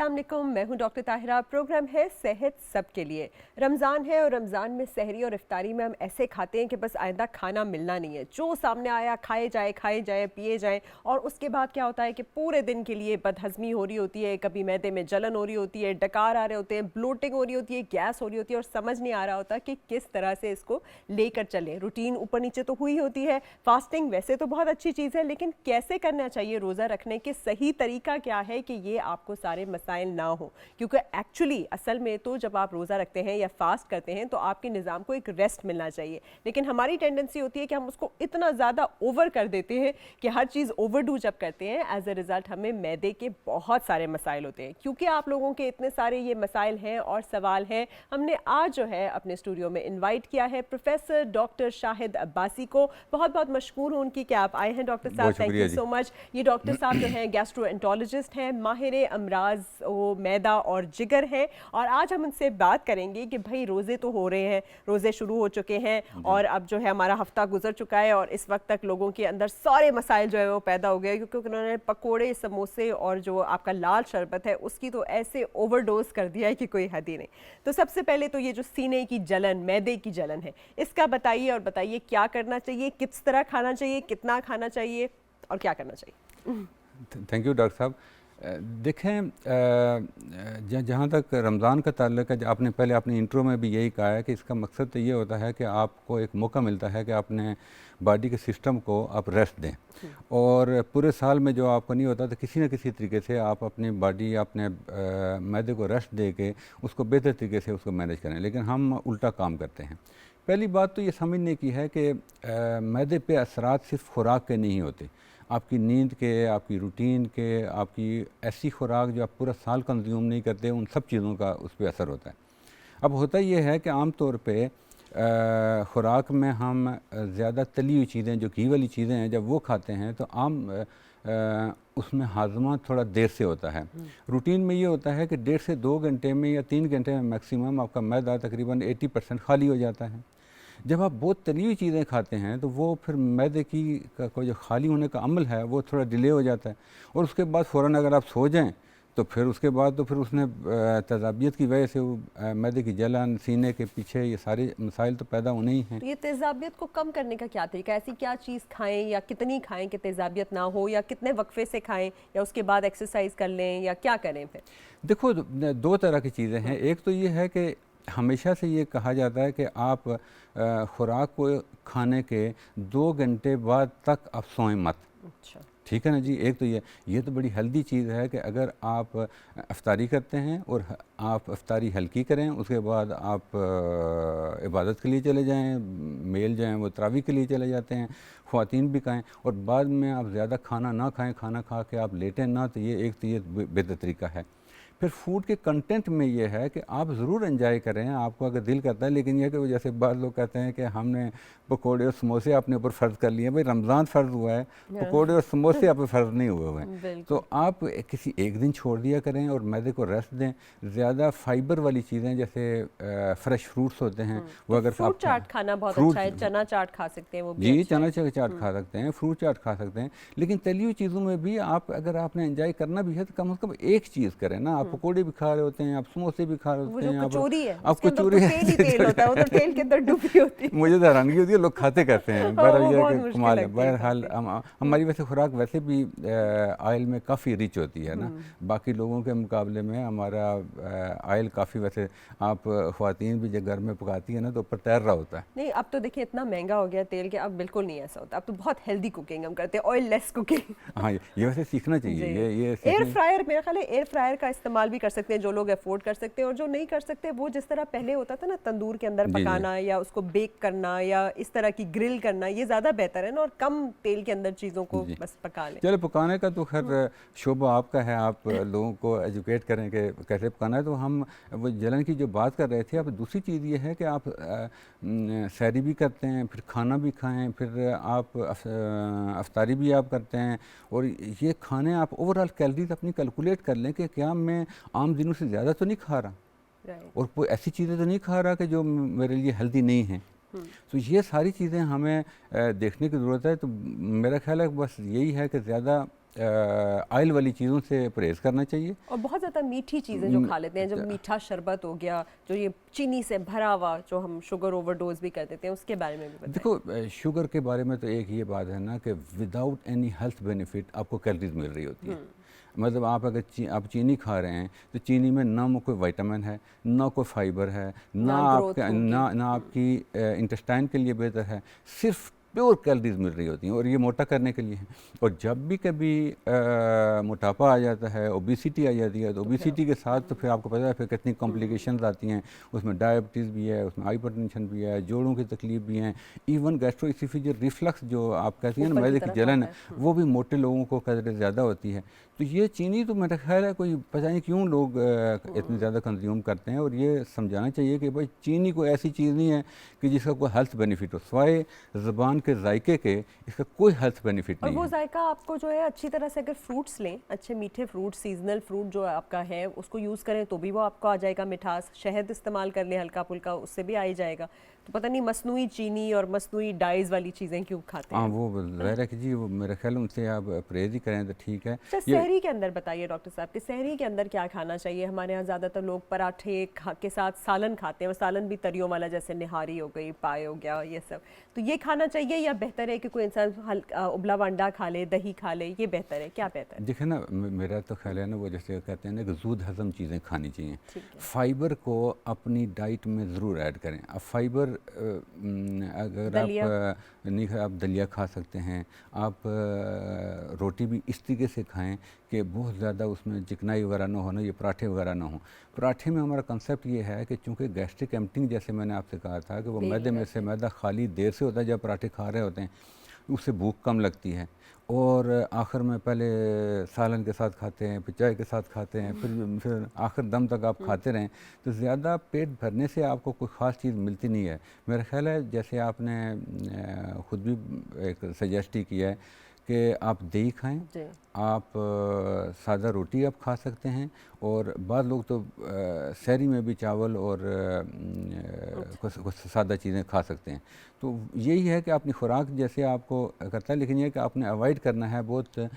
अस्सलाम वालेकुम, मैं हूं डॉक्टर ताहिरा। प्रोग्राम है सेहत सबके लिए। रमज़ान है और रमज़ान में सहरी और इफ्तारी में हम ऐसे खाते हैं कि बस आइंदा खाना मिलना नहीं है, जो सामने आया खाए जाए पिए जाए। और उसके बाद क्या होता है कि पूरे दिन के लिए बदहज़मी हो रही होती है, कभी मैदे में जलन हो रही होती है, डकार आ रहे होते हैं, ब्लोटिंग हो रही होती है, गैस हो रही होती है और समझ नहीं आ रहा होता कि किस तरह से इसको लेकर चलें। रूटीन ऊपर नीचे तो हुई होती है। फास्टिंग वैसे तो बहुत अच्छी चीज़ है, लेकिन कैसे करना चाहिए, रोज़ा रखने के सही तरीका क्या है कि ये आपको सारे मसाइल ना हो। क्योंकि एक्चुअली असल में तो जब आप रोज़ा रखते हैं या फास्ट करते हैं तो आपके निज़ाम को एक रेस्ट मिलना चाहिए, लेकिन हमारी टेंडेंसी होती है कि हम उसको इतना ज़्यादा ओवर कर देते हैं कि हर चीज़ ओवरडू जब करते हैं एज अ रिज़ल्ट हमें मैदे के बहुत सारे मसाइल होते हैं। क्योंकि आप लोगों के इतने सारे ये मसाइल हैं और सवाल हैं, हमने आज जो है अपने स्टूडियो में इन्वाइट किया है प्रोफेसर डॉक्टर शाहिद अब्बासी को। बहुत बहुत मशकूर हूँ उनकी कि आप आए हैं डॉक्टर साहब, थैंक यू सो मच। ये डॉक्टर साहब जो हैं गैस्ट्रोएंटरोलॉजिस्ट हैं, माहिर अमराज मैदा और जिगर हैं, और आज हम उनसे बात करेंगे कि भाई रोज़े तो हो रहे हैं, रोज़े शुरू हो चुके हैं और अब जो है हमारा हफ्ता गुजर चुका है और इस वक्त तक लोगों के अंदर सारे मसाइल जो है वो पैदा हो गए, क्योंकि उन्होंने पकोड़े समोसे और जो आपका लाल शरबत है उसकी तो ऐसे ओवरडोज कर दिया है कि कोई हद ही नहीं। तो सबसे पहले तो ये जो सीने की जलन, मैदे की जलन है, इसका बताइए और बताइए क्या करना चाहिए, किस तरह खाना चाहिए, कितना खाना चाहिए और क्या करना चाहिए। थैंक यू डॉक्टर साहब। देखें, जहाँ तक रमज़ान का ताल्लुक है, आपने पहले अपनी इंट्रो में भी यही कहा है कि इसका मकसद तो ये होता है कि आपको एक मौका मिलता है कि अपने बॉडी के सिस्टम को आप रेस्ट दें, और पूरे साल में जो आपको नहीं होता तो किसी न किसी तरीके से आप अपनी बॉडी, अपने मैदे को रेस्ट दे के उसको बेहतर तरीके से उसको मैनेज करें, लेकिन हम उल्टा काम करते हैं। पहली बात तो ये समझने की है कि मैदे पे असरात सिर्फ खुराक के नहीं होते, आपकी नींद के, आपकी रूटीन के, आपकी ऐसी खुराक जो आप पूरा साल कंज्यूम नहीं करते, उन सब चीज़ों का उस पर असर होता है। अब होता ये है कि आम तौर पे खुराक में हम ज़्यादा तली हुई चीज़ें, जो घी वाली चीज़ें हैं, जब वो खाते हैं तो उसमें हाजमा थोड़ा देर से होता है। रूटीन में ये होता है कि 1.5 से 2 घंटे में या 3 घंटे में मैक्सिमम आपका मैदा तकरीबन 80% खाली हो जाता है। जब आप बहुत तली हुई चीज़ें खाते हैं तो वो फिर मैदे का जो खाली होने का अमल है वो थोड़ा डिले हो जाता है, और उसके बाद फ़ौरन अगर आप सो जाएं तो फिर उसके बाद तो फिर उसने तेज़ाबियत की वजह से वो मैदे की जलन, सीने के पीछे, ये सारे मसाइल तो पैदा होने ही हैं। तो ये तेज़ाबियत को कम करने का क्या तरीका है? ऐसी क्या चीज़ खाएं या कितनी खाएं कि तेज़ाबियत ना हो, या कितने वक्फे से खाएं, या उसके बाद एक्सरसाइज कर लें, या क्या करें फिर? देखो, 2 तरह की चीज़ें हैं। एक तो ये है कि हमेशा से ये कहा जाता है कि आप खुराक को खाने के 2 घंटे बाद तक आप सोएं मत। अच्छा, ठीक है ना जी। एक तो ये तो बड़ी हेल्दी चीज़ है कि अगर आप इफ्तारी करते हैं और आप इफ्तारी हल्की करें, उसके बाद आप इबादत के लिए चले जाएं, मेल जाएं वो तरावी के लिए चले जाते हैं, ख़वातीन भी खाएं, और बाद में आप ज़्यादा खाना ना खाएं, खाना खा के आप लेटें ना, तो ये बेहतर तरीका है। फिर फूड के कंटेंट में ये है कि आप ज़रूर एंजॉय करें, आपको अगर दिल करता है, लेकिन यह कि जैसे बाद लोग कहते हैं कि हमने पकोड़े और समोसे अपने ऊपर फ़र्ज़ कर लिए। भाई रमज़ान फ़र्ज़ हुआ है, पकोड़े और समोसे आप पे फ़र्ज़ नहीं हुए हुए हैं। तो आप किसी एक दिन छोड़ दिया करें और मैदे को रेस्ट दें। ज़्यादा फाइबर वाली चीज़ें जैसे फ्रेश फ्रूट्स होते हैं वो अगर फ्रूट चाट खाना बहुत अच्छा है, चना चाट खा सकते हैं, वो भी जी, अच्छा चना है। चाट खा सकते हैं, फ्रूट चाट खा सकते हैं, लेकिन तली हुई चीज़ों में भी आप, अगर आपने एंजॉय करना भी है तो कम से कम एक चीज़ करें ना। आप पकोड़े भी खा रहे होते हैं, आप समोसे भी खा रहे होते हैं, कचौरी है, आप कचौरी तेल ही तेल होता है, वो तो तेल के अंदर डूबी होती है। मुझे तो हैरानगी होती है, लोग खाते कहते हैं। बहरहाल ये कि कमाल है। बहरहाल हमारी वैसे खुराक वैसे भी ऑयल में काफ़ी रिच होती है ना, बाकी लोगों के मुकाबले में हमारा ऑयल काफ़ी, वैसे आप ख़वातीन भी जब घर में पकाती है ना तो ऊपर तैर रहा होता है। नहीं, अब तो देखिए इतना महंगा हो गया तेल के, अब बिल्कुल नहीं ऐसा होता। अब तो बहुत हेल्दी कुकिंग हम करते हैं, ऑयल लेस कुकिंग। हाँ, ये वैसे सीखना चाहिए। ये एयर फ्रायर, मेरा ख्याल है एयर फ्रायर का इस्तेमाल भी कर सकते हैं जो लोग अफोर्ड कर सकते हैं, और जो नहीं कर सकते वो जिस तरह पहले होता था ना, तंदूर के अंदर पकाना या उसको बेक करना या इस तरह की ग्रिल करना, ये ज़्यादा बेहतर है ना, और कम तेल के अंदर चीज़ों को बस पका लें। चलो, पकाने का तो खैर शोबा आपका है, आप लोगों को एजुकेट करें कि कैसे पकाना है। तो हम वो जलन की जो बात कर रहे थे, अब दूसरी चीज़ ये है कि आप सैरी भी करते हैं, फिर खाना भी खाएं, फिर आप अफ्तारी भी आप करते हैं, और ये खाने आप ओवरऑल कैलोरीज अपनी कैलकुलेट कर लें कि क्या मैं आम दिनों से ज़्यादा तो नहीं खा रहा, और कोई ऐसी चीज़ें तो नहीं खा रहा कि जो मेरे लिए हेल्दी नहीं हैं। तो ये सारी चीज़ें हमें देखने की ज़रूरत है। तो मेरा ख्याल है बस यही है कि ज़्यादा ऑयल वाली चीज़ों से परहेज़ करना चाहिए। और बहुत ज़्यादा मीठी चीज़ें जो खा लेते हैं, जब मीठा शरबत हो गया, जो ये चीनी से भरा हुआ, जो हम शुगर ओवरडोज भी कर देते हैं, उसके बारे में भी बताएं। देखो शुगर के बारे में तो एक ये बात है ना कि विदाउट एनी हेल्थ बेनिफिट आपको कैलोरीज मिल रही होती है। मतलब आप अगर आप चीनी खा रहे हैं तो चीनी में ना कोई विटामिन है, ना कोई फाइबर है, ना ना ग्रोथ आपका होगी। ना आपकी इंटेस्टाइन के लिए बेहतर है, सिर्फ प्योर कैलोरीज मिल रही होती हैं और ये मोटा करने के लिए है। और जब भी कभी मोटापा आ जाता है, ओबिसिटी आ जाती है, तो ओबिसिटी के साथ तो फिर आपको पता है फिर कितनी कॉम्प्लिकेशंस आती हैं। उसमें डायबिटीज़ भी है, उसमें हाइपरटेंशन भी है, जोड़ों की तकलीफ भी हैं, इवन गैस्ट्रोइसोफेजियल रिफ्लक्स जो आप कहती हैं ना, ऊपर की मैदे की तरफ जलन आता है, है। वो भी मोटे लोगों को कदर ज़्यादा होती है। तो ये चीनी तो मेरा ख्याल है कोई पता नहीं क्यों लोग इतनी ज़्यादा कंज्यूम करते हैं। और ये समझाना चाहिए कि भाई चीनी कोई ऐसी चीज़ नहीं है कि जिसका कोई हेल्थ बेनिफिट हो, सिवाय ज़बान के जायके के इसका कोई हेल्थ बेनिफिट और नहीं वो है। जायका आपको जो है अच्छी तरह से, अगर फ्रूट्स लें, अच्छे मीठे फ्रूट, सीजनल फ्रूट जो आपका है उसको यूज़ करें तो भी वो आपको आ जाएगा मिठास। शहद इस्तेमाल कर लें हल्का फुल्का, उससे भी आ ही जाएगा। तो पता नहीं मसनूई चीनी और मसनूई डाइज वाली चीज़ें क्यों खाते हाँ हैं। वो ज़ाहिर है कि जी वो मेरे ख्याल उनसे आप परहेज़ ही करें तो ठीक है। अच्छा, ये सहरी के अंदर बताइए डॉक्टर साहब कि सहरी के अंदर क्या खाना चाहिए। हमारे यहाँ ज़्यादातर लोग पराठे के साथ सालन खाते हैं, और सालन भी तरियों वाला, जैसे निहारी हो गई, पाए हो गया, ये सब। तो ये खाना चाहिए या बेहतर है कि कोई इंसान हल्का उबला अंडा खा ले, दही खा ले, ये बेहतर है, क्या बेहतर है? देखिए ना मेरा तो ख्याल है ना, वो जैसे कहते हैं ना कि ज़ूद हज़म चीज़ें खानी चाहिए। ठीक है। फाइबर को अपनी डाइट में ज़रूर ऐड करें। अब फाइबर अगर दलिया। नहीं आप दलिया खा सकते हैं, आप रोटी भी इस तरीके से खाएं कि बहुत ज़्यादा उसमें चिकनाई वगैरह ना हो, ना ये पराठे वगैरह ना हो। पराठे में हमारा कंसेप्ट ये है कि चूँकि गैस्ट्रिक एम्पटिंग, जैसे मैंने आपसे कहा था कि वो बेल मैदे में से मैदा खाली देर से होता है जब पराठे खा रहे होते हैं, उससे भूख कम लगती है। और आखिर में पहले सालन के साथ खाते हैं, फिर चाय के साथ खाते हैं, फिर आखिर दम तक आप खाते रहें, तो ज़्यादा पेट भरने से आपको कोई ख़ास चीज़ मिलती नहीं है। मेरा ख़्याल है जैसे आपने ख़ुद भी एक सजेस्ट ही किया है कि आप दही खाएं, जी। आप सादा रोटी आप खा सकते हैं, और बाद लोग तो सहरी में भी चावल और कुछ सादा चीज़ें खा सकते हैं। तो यही है कि अपनी खुराक जैसे आपको करता है, लेकिन यह कि आपने अवॉइड करना है बहुत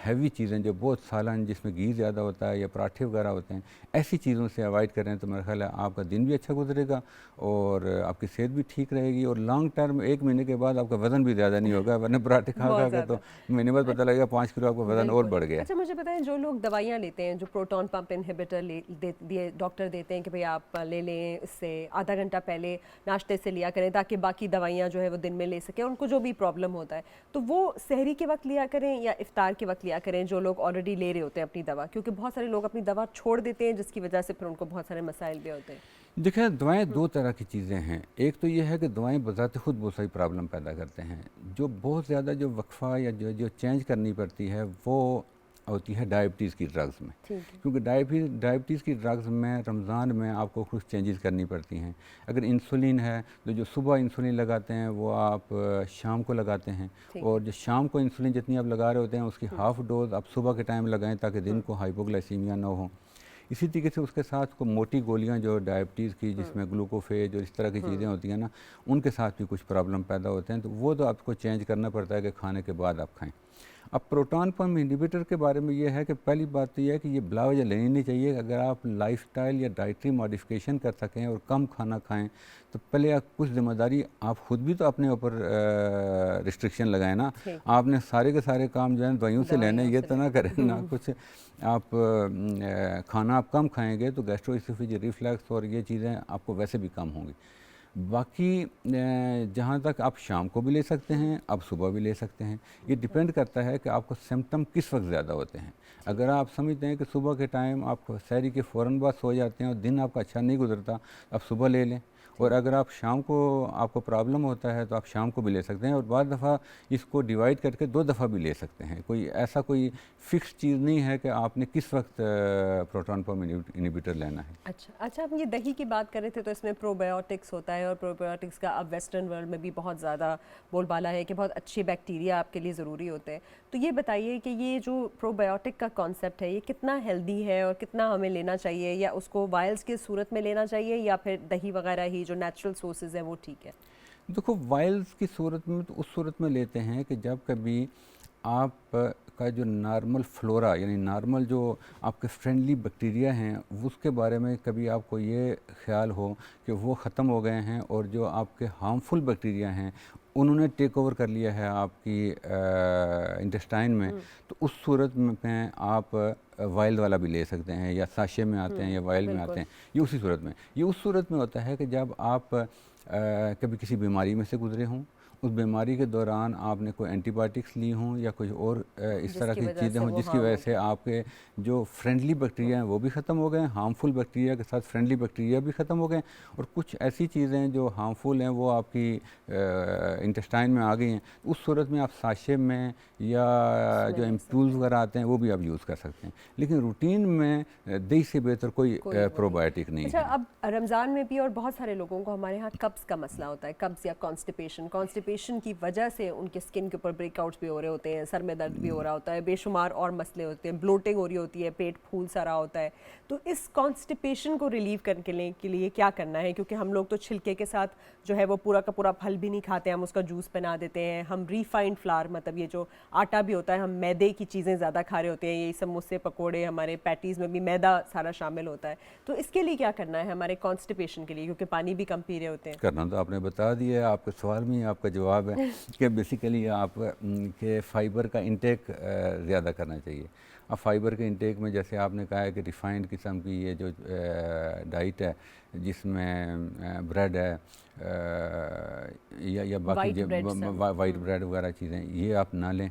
हैवी चीज़ें, जो बहुत सालन जिसमें घी ज़्यादा होता है या पराठे वगैरह होते हैं, ऐसी चीज़ों से अवॉइड करें तो मेरा ख्याल है आपका दिन भी अच्छा गुजरेगा और आपकी सेहत भी ठीक रहेगी। और लॉन्ग टर्म 1 महीने के बाद आपका वज़न भी ज़्यादा नहीं होगा, वरना पराठे खा बहुत खा के तो ज़्यादा। महीने बाद पता लगेगा 5 किलो आपका वज़न और बिल्कुल। बढ़ गया। अच्छा, मुझे बताएं, जो लोग दवाइयाँ लेते हैं, जो प्रोटॉन पंप इनहिबिटर दिए डॉक्टर देते हैं कि भाई आप ले लें, इससे आधा घंटा पहले नाश्ते से लिया करें ताकि बाकी दवाइयाँ जो है वो दिन में ले सकें, उनको जो भी प्रॉब्लम होता है, तो वो सहरी के वक्त लिया करें या इफ्तार के वक्त लिया करें, जो लोग ऑलरेडी ले रहे होते हैं अपनी दवा? क्योंकि बहुत सारे लोग अपनी दवा छोड़ देते हैं, जिसकी वजह से फिर उनको बहुत सारे मसाइल भी होते हैं। देखिए दवाएँ 2 तरह की चीज़ें हैं। एक तो ये है कि दवाएँ बज़ात खुद बहुत सारी प्रॉब्लम पैदा करते हैं। जो बहुत ज़्यादा जो वक़्फ़ा या जो चेंज करनी पड़ती है वो होती है डायबिटीज़ की ड्रग्स में। ठीक है। क्योंकि डायबिटीज़ की ड्रग्स में रमज़ान में आपको कुछ चेंजेस करनी पड़ती हैं। अगर इंसुलिन है तो जो सुबह इंसुलिन लगाते हैं वो आप शाम को लगाते हैं, ठीक और है। जो शाम को इंसुलिन जितनी आप लगा रहे होते हैं उसकी हाफ़ डोज़ आप सुबह के टाइम लगाएँ ताकि दिन को हाइपोग्लाइसीमिया ना हो। इसी तरीके से उसके साथ को मोटी गोलियां जो डायबिटीज़ की, जिसमें ग्लूकोफेज और इस तरह की चीज़ें होती हैं ना, उनके साथ भी कुछ प्रॉब्लम पैदा होते हैं, तो वो तो आपको चेंज करना पड़ता है कि खाने के बाद आप खाएं। अब प्रोटॉन पंप इनहिबिटर के बारे में ये है कि पहली बात तो ये है कि ये बिला वजह लेनी नहीं चाहिए। अगर आप लाइफस्टाइल या डाइटरी मॉडिफिकेशन कर सकें और कम खाना खाएं तो पहले आप कुछ ज़िम्मेदारी आप खुद भी तो अपने ऊपर रिस्ट्रिक्शन लगाएं ना। ठीक। आपने सारे के सारे काम जो है दवाइयों से लेने, दवाइयों ये से तो ना लेने। करें ना कुछ। आप खाना आप कम खाएंगे तो गैस्ट्रोइसोफेजियल रिफ्लक्स और ये चीज़ें आपको वैसे भी कम होंगी। बाकी जहाँ तक आप शाम को भी ले सकते हैं, आप सुबह भी ले सकते हैं। ये डिपेंड करता है कि आपको सिम्पटम किस वक्त ज़्यादा होते हैं। अगर आप समझते हैं कि सुबह के टाइम आप सहरी के फ़ौरन बाद सो जाते हैं और दिन आपका अच्छा नहीं गुजरता, आप सुबह ले लें। और अगर आप शाम को आपको प्रॉब्लम होता है तो आप शाम को भी ले सकते हैं, और बाद दफ़ा इसको डिवाइड करके 2 दफ़ा भी ले सकते हैं। कोई ऐसा कोई फ़िक्स चीज़ नहीं है कि आपने किस वक्त प्रोटॉन पंप इनहिबिटर लेना है। अच्छा, आप ये दही की बात कर रहे थे, तो इसमें प्रोबायोटिक्स होता है, और प्रोबायोटिक्स का अब वेस्टर्न वर्ल्ड में भी बहुत ज़्यादा बोलबाला है कि बहुत अच्छे बैक्टीरिया आपके लिए ज़रूरी होते हैं। तो ये बताइए कि ये जो प्रोबायोटिक का कॉन्सेप्ट है, ये कितना हेल्दी है और कितना हमें लेना चाहिए, या उसको वायल्स की सूरत में लेना चाहिए, या फिर दही वगैरह ही जो नेचुरल सोर्सेज है वो ठीक है? देखो वायल्स की सूरत में तो उस सूरत में लेते हैं कि जब कभी आप आपका जो नॉर्मल फ्लोरा यानी नॉर्मल जो आपके फ्रेंडली बैक्टीरिया हैं उसके बारे में कभी आपको ये ख्याल हो कि वो ख़त्म हो गए हैं और जो आपके हार्मफुल बैक्टीरिया हैं उन्होंने टेक ओवर कर लिया है आपकी इंटेस्टाइन में, तो उस सूरत में आप वाइल्ड वाला भी ले सकते हैं, या साशे में आते हैं या वाइल्ड में आते हैं। ये उसी सूरत में, ये उस सूरत में होता है कि जब आप कभी किसी बीमारी में से गुजरे हों, उस बीमारी के दौरान आपने कोई एंटीबायोटिक्स ली हों या कुछ और इस तरह की चीज़ें हों जिसकी वजह से आपके जो फ्रेंडली बैक्टीरिया हैं वो भी ख़त्म हो गए, हार्मफुल बैक्टीरिया के साथ फ्रेंडली बैक्टीरिया भी ख़त्म हो गए, और कुछ ऐसी चीज़ें जो हार्मफुल हैं वो आपकी इंटेस्टाइन में आ गई हैं। उस सूरत में आप साशे में या जो एम्पूल्स वगैरह आते हैं वो भी आप यूज़ कर सकते हैं, लेकिन रूटीन में दही से बेहतर कोई प्रोबायोटिक नहीं अच्छा, है। अब रमज़ान में भी और बहुत सारे लोगों को हमारे यहाँ कब्ज़ का मसला होता है, कब्ज़ या कॉन्स्टिपेशन की वजह से उनके स्किन के ऊपर ब्रेकआउट्स भी हो रहे होते हैं, सर में दर्द भी हो रहा होता है, बेशुमार और मसले होते हैं, ब्लोटिंग हो रही होती है, पेट फूल सा रहा होता है। तो इस कॉन्स्टिपेशन को रिलीव करने के लिए क्या करना है? क्योंकि हम लोग तो छिलके के साथ जो है वो पूरा का पूरा फल भी नहीं खाते, हम उसका जूस बना देते हैं, हम रिफाइंड फ्लावर मतलब ये जो आटा भी होता है, हम मैदे की चीज़ें ज़्यादा खा रहे होते हैं, ये समोसे पकोड़े, हमारे पैटीज़ में भी मैदा सारा शामिल होता है। तो इसके लिए क्या करना है हमारे कॉन्स्टिपेशन के लिए, क्योंकि पानी भी कम पी रहे होते हैं? करना तो आपने बता दिया है, आपके सवाल में ही आपका जवाब है कि बेसिकली आप के फ़ाइबर का इंटेक ज़्यादा करना चाहिए। अब फ़ाइबर के इंटेक में जैसे आपने कहा है कि रिफ़ाइंड किस्म की ये जो डाइट है जिसमें ब्रेड है या बाकी वाइट ब्रेड वगैरह चीज़ें, ये आप ना लें।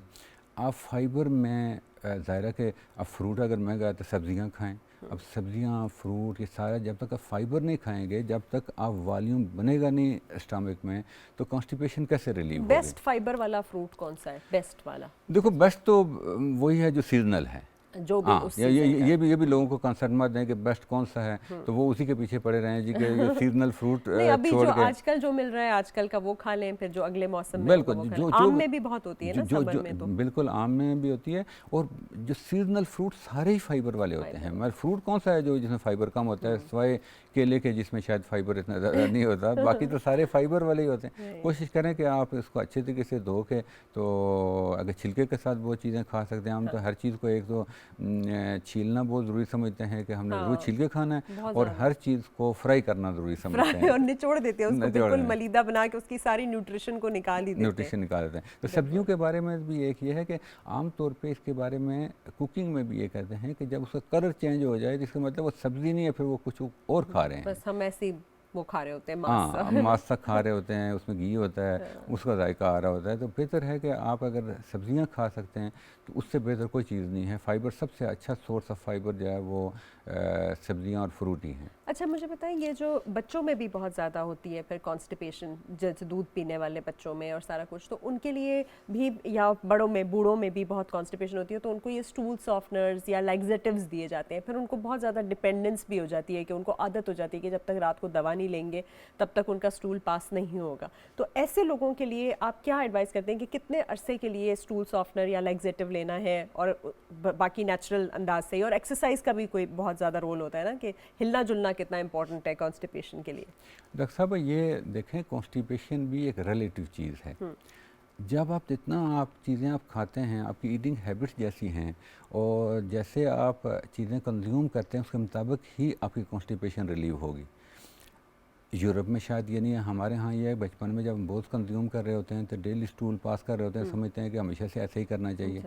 आप फ़ाइबर में ज़ाहिर कि अब फ्रूट अगर महंगा है तो सब्ज़ियाँ खाएँ। अब सब्जियां, फ्रूट, ये सारा जब तक आप फाइबर नहीं खाएंगे, जब तक आप वॉल्यूम बनेगा नहीं स्टमक में, तो कॉन्स्टिपेशन कैसे रिलीव होगी? बेस्ट फाइबर वाला फ्रूट कौन सा है? बेस्ट वाला देखो, बेस्ट तो वही है जो सीजनल है। जो भी उस ये भी लोगों को कंसर्न मत दें कि बेस्ट कौन सा है, तो वो उसी के पीछे पड़े रहें जी कि जो सीजनल फ्रूट अभी छोड़ जो के आजकल जो मिल रहा है आजकल का वो खा लें, फिर जो अगले मौसम में बिल्कुल होगा वो खा जो लें। जो आम में भी बहुत होती है ना समर में, तो बिल्कुल आम में भी होती है, और जो सीजनल फ्रूट सारे ही फाइबर वाले होते हैं। मगर फ्रूट कौन सा है जो जिसमें फाइबर कम होता है, सिवाय केले के जिसमें शायद फाइबर इतना ज़्यादा नहीं होता, बाकी तो सारे फाइबर वाले ही होते हैं। कोशिश करें कि आप इसको अच्छे तरीके से धो के, तो अगर छिलके के साथ वो चीज़ें खा सकते हैं। हम तो हर चीज़ को एक तो छीलना बहुत ज़रूरी समझते हैं कि हमने ज़रूर छील के खाना है, और हर चीज़ को फ्राई करना ज़रूरी समझते हैं, और निचोड़ देते हैं उसको, बिल्कुल मलीदा बना के उसकी सारी न्यूट्रिशन को निकाल ही देते हैं। न्यूट्रिशन निकाल देते हैं। तो सब्जियों के बारे में भी एक ये है कि आम तौर पे इसके बारे में कुकिंग में भी ये कहते हैं कि जब उसका कलर चेंज हो जाए, जिसका मतलब वो सब्जी नहीं है, फिर वो कुछ और खा रहे हैं, बस हम ऐसे वो खा रहे होते हैं, हाँ मांस सा खा रहे होते हैं, उसमें घी होता है, उसका जायका आ रहा होता है। तो बेहतर है कि आप अगर सब्जियां खा सकते हैं तो उससे बेहतर कोई चीज़ नहीं है। फाइबर सबसे अच्छा सोर्स ऑफ फाइबर जो है वो सब्जियां और फ्रूट ही हैं। अच्छा, मुझे बताएं, ये जो बच्चों में भी बहुत ज़्यादा होती है फिर कॉन्स्टिपेशन, जैसे दूध पीने वाले बच्चों में और सारा कुछ, तो उनके लिए भी, या बड़ों में, बूढ़ों में भी बहुत कॉन्स्टिपेशन होती है, तो उनको ये स्टूल सॉफ्टनर्स या लैक्सेटिव्स दिए जाते हैं। फिर उनको बहुत ज़्यादा डिपेंडेंस भी हो जाती है कि उनको आदत हो जाती है कि जब तक रात को दवा नहीं लेंगे तब तक उनका स्टूल पास नहीं होगा। तो ऐसे लोगों के लिए आप क्या एडवाइस करते हैं कि कितने अरसे के लिए स्टूल सॉफ्टनर या लैक्सेटिव लेना है, और बाकी नेचुरल अंदाज से? और एक्सरसाइज का भी कोई बहुत ज़्यादा रोल होता है ना, कि हिलना जुलना कितना इंपॉर्टेंट है कॉन्स्टिपेशन के लिए? डॉक्टर साहब, ये देखें, कॉन्स्टिपेशन भी एक रिलेटिव चीज़ है। जब आप जितना आप चीज़ें आप खाते हैं, आपकी ईटिंग हैबिट्स जैसी हैं और जैसे आप चीज़ें कंज्यूम करते हैं, उसके मुताबिक ही आपकी कॉन्स्टिपेशन रिलीव होगी। यूरोप में शायद ये नहीं है, हमारे यहाँ ये है, बचपन में जब हम बहुत कंज्यूम कर रहे होते हैं तो डेली स्टूल पास कर रहे होते हैं, समझते हैं कि हमेशा से ऐसे ही करना चाहिए।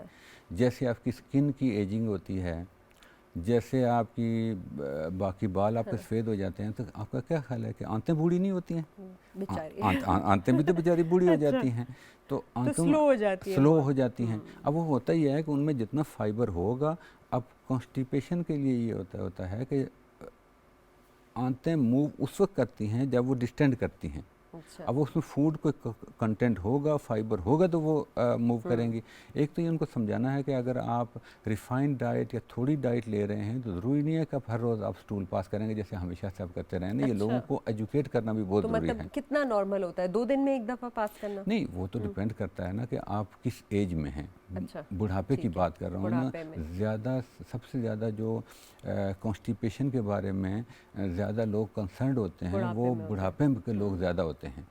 जैसे आपकी स्किन की एजिंग होती है, जैसे आपकी बाकी बाल आपके सफ़ेद हो जाते हैं, तो आपका क्या ख्याल है कि आंतें बूढ़ी नहीं होती हैं? आंतें भी तो बेचारी बूढ़ी हो जाती हैं, तो आंतों स्लो हो जाती हैं। अब वो होता ही है कि उनमें जितना फाइबर होगा, अब कॉन्स्टिपेशन के लिए ये होता है कि आंतें मूव उस वक्त करती हैं जब वो डिस्टेंड करती हैं। अच्छा। अब उसमें फूड कोई कंटेंट होगा, फाइबर होगा, तो वो मूव करेंगी। एक तो ये उनको समझाना है कि अगर आप रिफाइंड डाइट या थोड़ी डाइट ले रहे हैं तो ज़रूरी नहीं है कि आप हर रोज़ आप स्टूल पास करेंगे जैसे हमेशा से आप करते रहें। ये लोगों को एजुकेट करना भी बहुत ज़रूरी है। कितना नॉर्मल होता है 2 दिन में एक दफ़ा पास करना? नहीं, वो तो डिपेंड करता है ना कि आप किस एज में हैं। अच्छा, बुढ़ापे की बात कर रहा हूँ ना, ज़्यादा, सबसे ज़्यादा जो कॉन्स्टिपेशन के बारे में ज़्यादा लोग कंसर्न्ड होते हैं वो बुढ़ापे के लोग ज़्यादा होते हैं।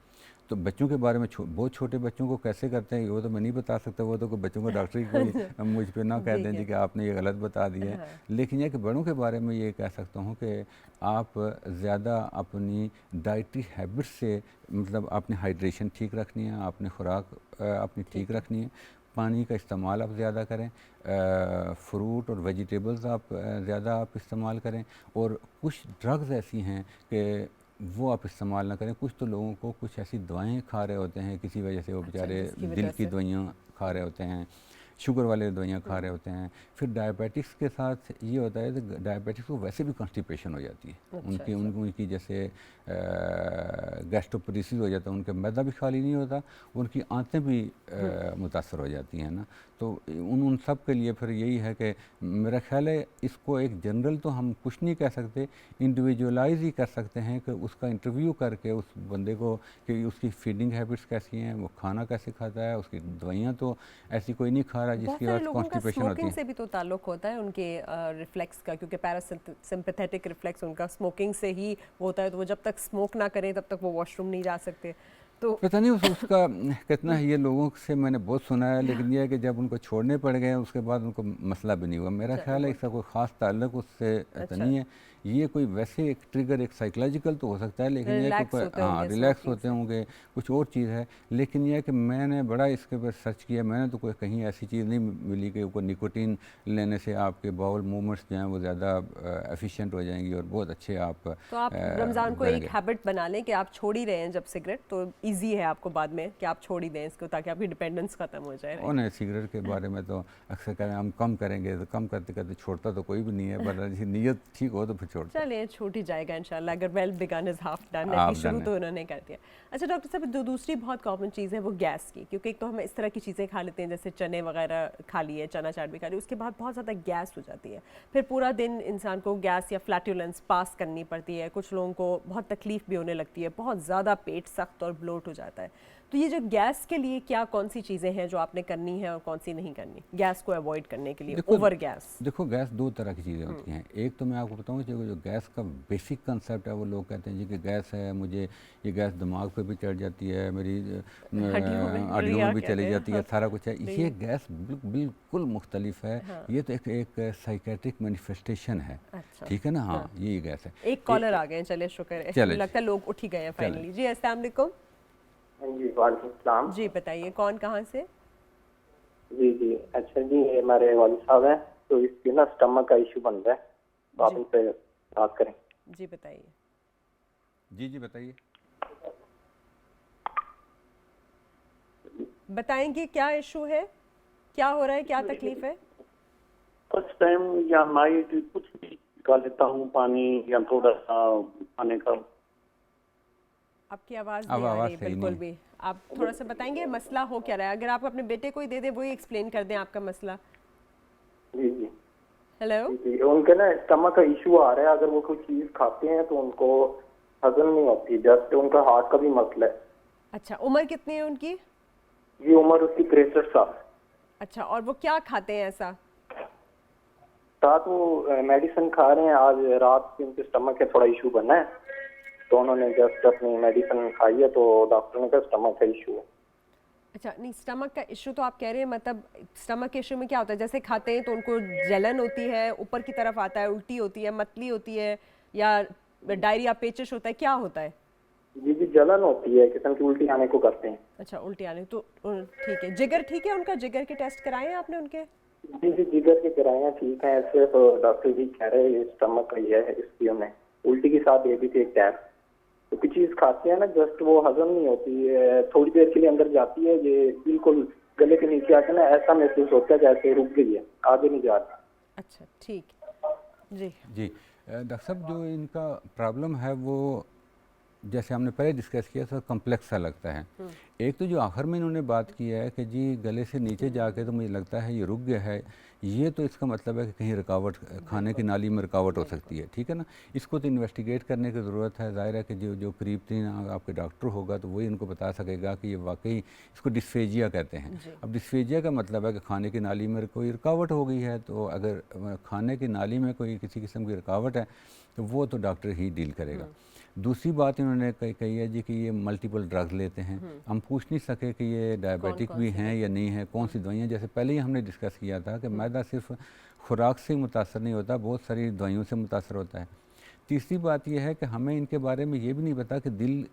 तो बच्चों के बारे में बहुत छोटे बच्चों को कैसे करते हैं वो तो मैं नहीं बता सकता, वो तो कोई बच्चों को डॉक्टर ही कोई मुझ पे ना कह दें जी कि आपने ये गलत बता दिया है। हाँ। लेकिन यह कि बड़ों के बारे में ये कह सकता हूँ कि आप ज़्यादा अपनी डाइटरी हैबिट से, मतलब आपने हाइड्रेशन ठीक रखनी है, आपने खुराक अपनी ठीक रखनी है, पानी का इस्तेमाल आप ज़्यादा करें, फ्रूट और वेजिटेबल्स आप ज़्यादा आप इस्तेमाल करें, और कुछ ड्रग्स ऐसी हैं कि वो आप इस्तेमाल ना करें। कुछ तो लोगों को कुछ ऐसी दवाएं खा रहे होते हैं, किसी वजह से वो बेचारे जिसकी दिल वजह की से दवाइयाँ खा रहे होते हैं, शुगर वाले दवाइयाँ खा रहे होते हैं। फिर डायबिटिक्स के साथ ये होता है कि डायबिटिक्स को वैसे भी कॉन्स्टिपेशन हो जाती है, अच्छा। उनकी जैसे गैस्ट्रोपरेसिस हो जाता है, उनका मैदा भी खाली नहीं होता, उनकी आंतें भी मुतासर हो जाती हैं ना। तो उन सब के लिए फिर यही है कि मेरा ख्याल है इसको एक जनरल तो हम कुछ नहीं कह सकते, इंडिविजुअलाइज ही कर सकते हैं कि उसका इंटरव्यू करके उस बंदे को कि उसकी फीडिंग हैबिट्स कैसी हैं, वो खाना कैसे खाता है, उसकी दवाइयाँ तो ऐसी कोई नहीं खा रहा बहुत जिसकी सारे वजह से लोगों का कॉन्स्टिपेशन होती स्मोकिंग है। से भी तो ताल्लुक होता है उनके रिफ्लेक्स का, क्योंकि पैरासिम्पैथेटिक रिफ्लेक्स उनका स्मोकिंग से ही होता है, तो वो जब तक स्मोक ना करें तब तक वो वॉशरूम नहीं जा सकते। तो पता नहीं उसका कितना है, ये लोगों से मैंने बहुत सुना है, लेकिन ये है कि जब उनको छोड़ने पड़ गए उसके बाद उनको मसला भी नहीं हुआ। मेरा चलो ख्याल है बहुत इसका कोई ख़ास ताल्लुक उससे तो अच्छा। नहीं है। ये कोई वैसे एक ट्रिगर एक साइकोलॉजिकल तो हो सकता है, लेकिन यह कि रिलैक्स होते हाँ होंगे रिलैक्स स्मोकिंग होते से। होंगे, कुछ और चीज़ है। लेकिन यह है कि मैंने बड़ा इसके ऊपर सर्च किया, मैंने तो कोई कहीं ऐसी चीज़ नहीं मिली कि कोई निकोटीन लेने से आपके बाउल मूवमेंट्स जो हैं वो ज़्यादा एफिशिएंट हो जाएंगी और बहुत अच्छे आप तो आप रमज़ान को एक बनेंगे। हैबिट बना लें कि आप छोड़ ही रहे हैं जब सिगरेट, तो इजी है आपको बाद में कि आप छोड़ ही दें इसको, ताकि आपकी डिपेंडेंस खत्म हो जाए। और नहीं, सिगरेट के बारे में तो अक्सर कहें हम कम करेंगे, तो कम करते करते छोड़ता तो कोई भी नहीं है, पर नीयत ठीक हो तो फिर छोड़ता चलिए छूट ही जाएगा इंशाल्लाह, अगर well begun is half done, आप एटलीस्ट शुरू डन है। तो उन्होंने कर दिया। अच्छा डॉक्टर साहब, जो दूसरी बहुत कॉमन चीज़ है वो गैस की, क्योंकि एक तो हम इस तरह की चीज़ें खा लेते हैं जैसे चने वगैरह खा लिए, चना चाट भी खा ली, उसके बाद बहुत ज़्यादा गैस हो जाती है, फिर पूरा दिन इंसान को गैस या फ्लैटुलेंस पास करनी पड़ती है, कुछ लोगों को बहुत तकलीफ भी होने लगती है, बहुत ज़्यादा पेट सख्त और ब्लोट हो जाता है। तो ये जो गैस के लिए क्या कौन सी चीज़ें हैं जो आपने करनी है और कौन सी नहीं करनी, गैस को अवॉइड करने के लिए, देखो ओवर गैस? देखो गैस दो तरह की चीज़ें होती हैं। एक तो मैं आपको बताऊँ जो गैस का बेसिक कंसेप्ट है, वो लोग कहते हैं जी कि गैस है, मुझे ये गैस दिमाग पे भी चढ़ जाती है, मेरी हड्डियों रिया में भी कहते चली हैं, जाती है, हाँ, सारा कुछ है। ये रिया। गैस बिल्कुल मुख्तलिफ है। हाँ। ये तो एक साइकेट्रिक मैनिफेस्टेशन है, अच्छा। ठीक है ना। हाँ, हाँ। ये गैस है। एक कॉलर आ गए हैं, चलिए शुक्र है, चले मुझे लगता है लोग उठ ही गए हैं चले फाइनली। जी अस्सलाम वालेकुम। हाँ जी, वालेकुम सलाम। जी बताइए कौन कहाँ से? जी जी, अच्छा जी, ये हमारे वालिद साहब हैं, तो इसकी ना स्टमक का इशू बन रहा है, तो आप जी। उनसे बात करें। जी बताइए। जी बताइए। बताएंगे क्या इशू है, क्या हो रहा है, क्या तकलीफ है? फर्स्ट टाइम या नाइट कुछ भी खा लेता हूँ, पानी या थोड़ा सा खाने का। आपकी आवाज़ अब नहीं आ आवाज़ रही सही बिल्कुल नहीं भी। आप थोड़ा सा बताएंगे मसला हो क्या रहा है? अगर आप अपने बेटे को ही दे दे, वही एक्सप्लेन कर दें आपका मसला। जी जी हेलो। जी जी, उनके ना स्टमक का इशू आ रहा है, अगर वो कोई चीज खाते हैं तो उनको हजम नहीं होती, जस्ट उनका हार्ट का भी मसला है। अच्छा, उम्र कितनी है उनकी? ये उम्र उसकी 63 साल। अच्छा, और वो क्या खाते हैं ऐसा? साथ वो मेडिसिन खा रहे हैं, आज रात से उनके स्टमक का थोड़ा इशू बना है, तो उन्होंने जस्ट अपनी मेडिसिन खाई है, तो डॉक्टर ने कहा स्टमक का इशू है। अच्छा, नहीं स्टमक का इशू तो आप कह रहे हैं, मतलब स्टमक के इशू में क्या होता है? जैसे खाते हैं तो उनको जलन होती है, ऊपर की तरफ आता है, उल्टी होती है, मतली होती है, या डायरिया पेचिश होता है, क्या होता है? जी जी, जलन होती है, किस्म की उल्टी आने को करते हैं। अच्छा, उल्टी आने तो ठीक है। जिगर ठीक है उनका? जिगर के टेस्ट कराए हैं आपने उनके? जी जी, जिगर की दवाइयाँ ठीक हैं, ऐसे तो डॉक्टर जी कह रहे हैं ये स्टमक का ही है, इसकी उन्हें उल्टी के साथ ये भी थी एक टैब, तो कुछ चीज खाते हैं ना, जस्ट वो हजम नहीं होती है, थोड़ी देर के लिए अंदर जाती है, ये बिल्कुल गले के नीचे आके ना ऐसा महसूस होता है जैसे रुक गई है, आगे नहीं जा रही। अच्छा ठीक जी। जी। डॉक्टर साहब जो इनका प्रॉब्लम है वो जैसे हमने पहले डिस्कस किया था, कम्प्लेक्स सा लगता है। एक तो जो आखिर में इन्होंने बात की है कि जी गले से नीचे जाके तो मुझे लगता है ये रुक गया है, ये तो इसका मतलब है कि कहीं रुकावट, खाने की नाली में रुकावट हो सकती है, ठीक है ना। इसको तो इन्वेस्टिगेट करने की ज़रूरत है। ज़ाहिर है कि जो करीब तीन आपके डॉक्टर होगा तो वही इनको बता सकेगा कि ये वाकई, इसको डिस्फेजिया कहते हैं। अब डिस्फेजिया का मतलब है कि खाने की नाली में कोई रुकावट हो गई है, तो अगर खाने की नाली में कोई किसी किस्म की रुकावट है तो वो तो डॉक्टर ही डील करेगा। दूसरी बात इन्होंने कही है जी कि ये मल्टीपल ड्रग्स लेते हैं। हम पूछ नहीं सके कि ये डायबिटिक भी हैं या नहीं है, कौन सी दवाइयाँ। जैसे पहले ही हमने डिस्कस किया था कि मैदा सिर्फ खुराक से मुतासर नहीं होता, बहुत सारी दवाइयों से मुतासर होता है। तीसरी बात यह है कि हमें इनके बारे में ये भी नहीं पता कि दिल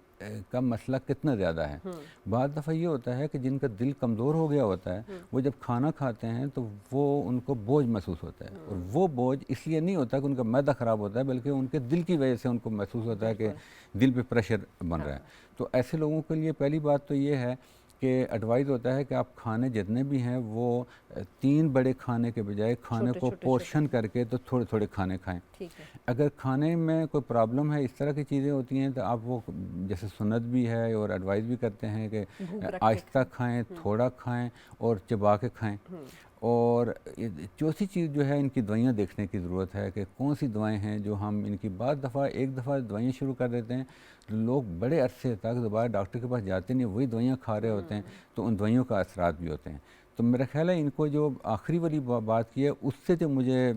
का मसला कितना ज़्यादा है। बाद दफ़ा ये होता है कि जिनका दिल कमज़ोर हो गया होता है वो जब खाना खाते हैं तो वो उनको बोझ महसूस होता है, और वो बोझ इसलिए नहीं होता कि उनका मैदा ख़राब होता है, बल्कि उनके दिल की वजह से उनको महसूस होता है कि दिल पे प्रेशर बन रहा है। तो ऐसे लोगों के लिए पहली बात तो ये है कि एडवाइस होता है कि आप खाने जितने भी हैं वो 3 बड़े खाने के बजाय खाने को पोर्शन करके तो थोड़े थोड़े खाने खाएं। ठीक है। अगर खाने में कोई प्रॉब्लम है, इस तरह की चीज़ें होती हैं, तो आप वो जैसे सुन्नत भी है और एडवाइस भी करते हैं कि आहिस्ता खाएं, थोड़ा खाएं और चबा के खाएं। और चौथी चीज़ जो है, इनकी दवाइयाँ देखने की ज़रूरत है कि कौन सी दवाएं हैं जो हम इनकी बाद दफ़ा एक दफ़ा दवाइयाँ शुरू कर देते हैं, लोग बड़े अरसे तक दोबारा डॉक्टर के पास जाते नहीं, वही दवाइयाँ खा रहे होते हैं, तो उन दवाइयों का असरात भी होते हैं। तो मेरा ख्याल है इनको जो आखिरी वाली बात की है उससे जो मुझे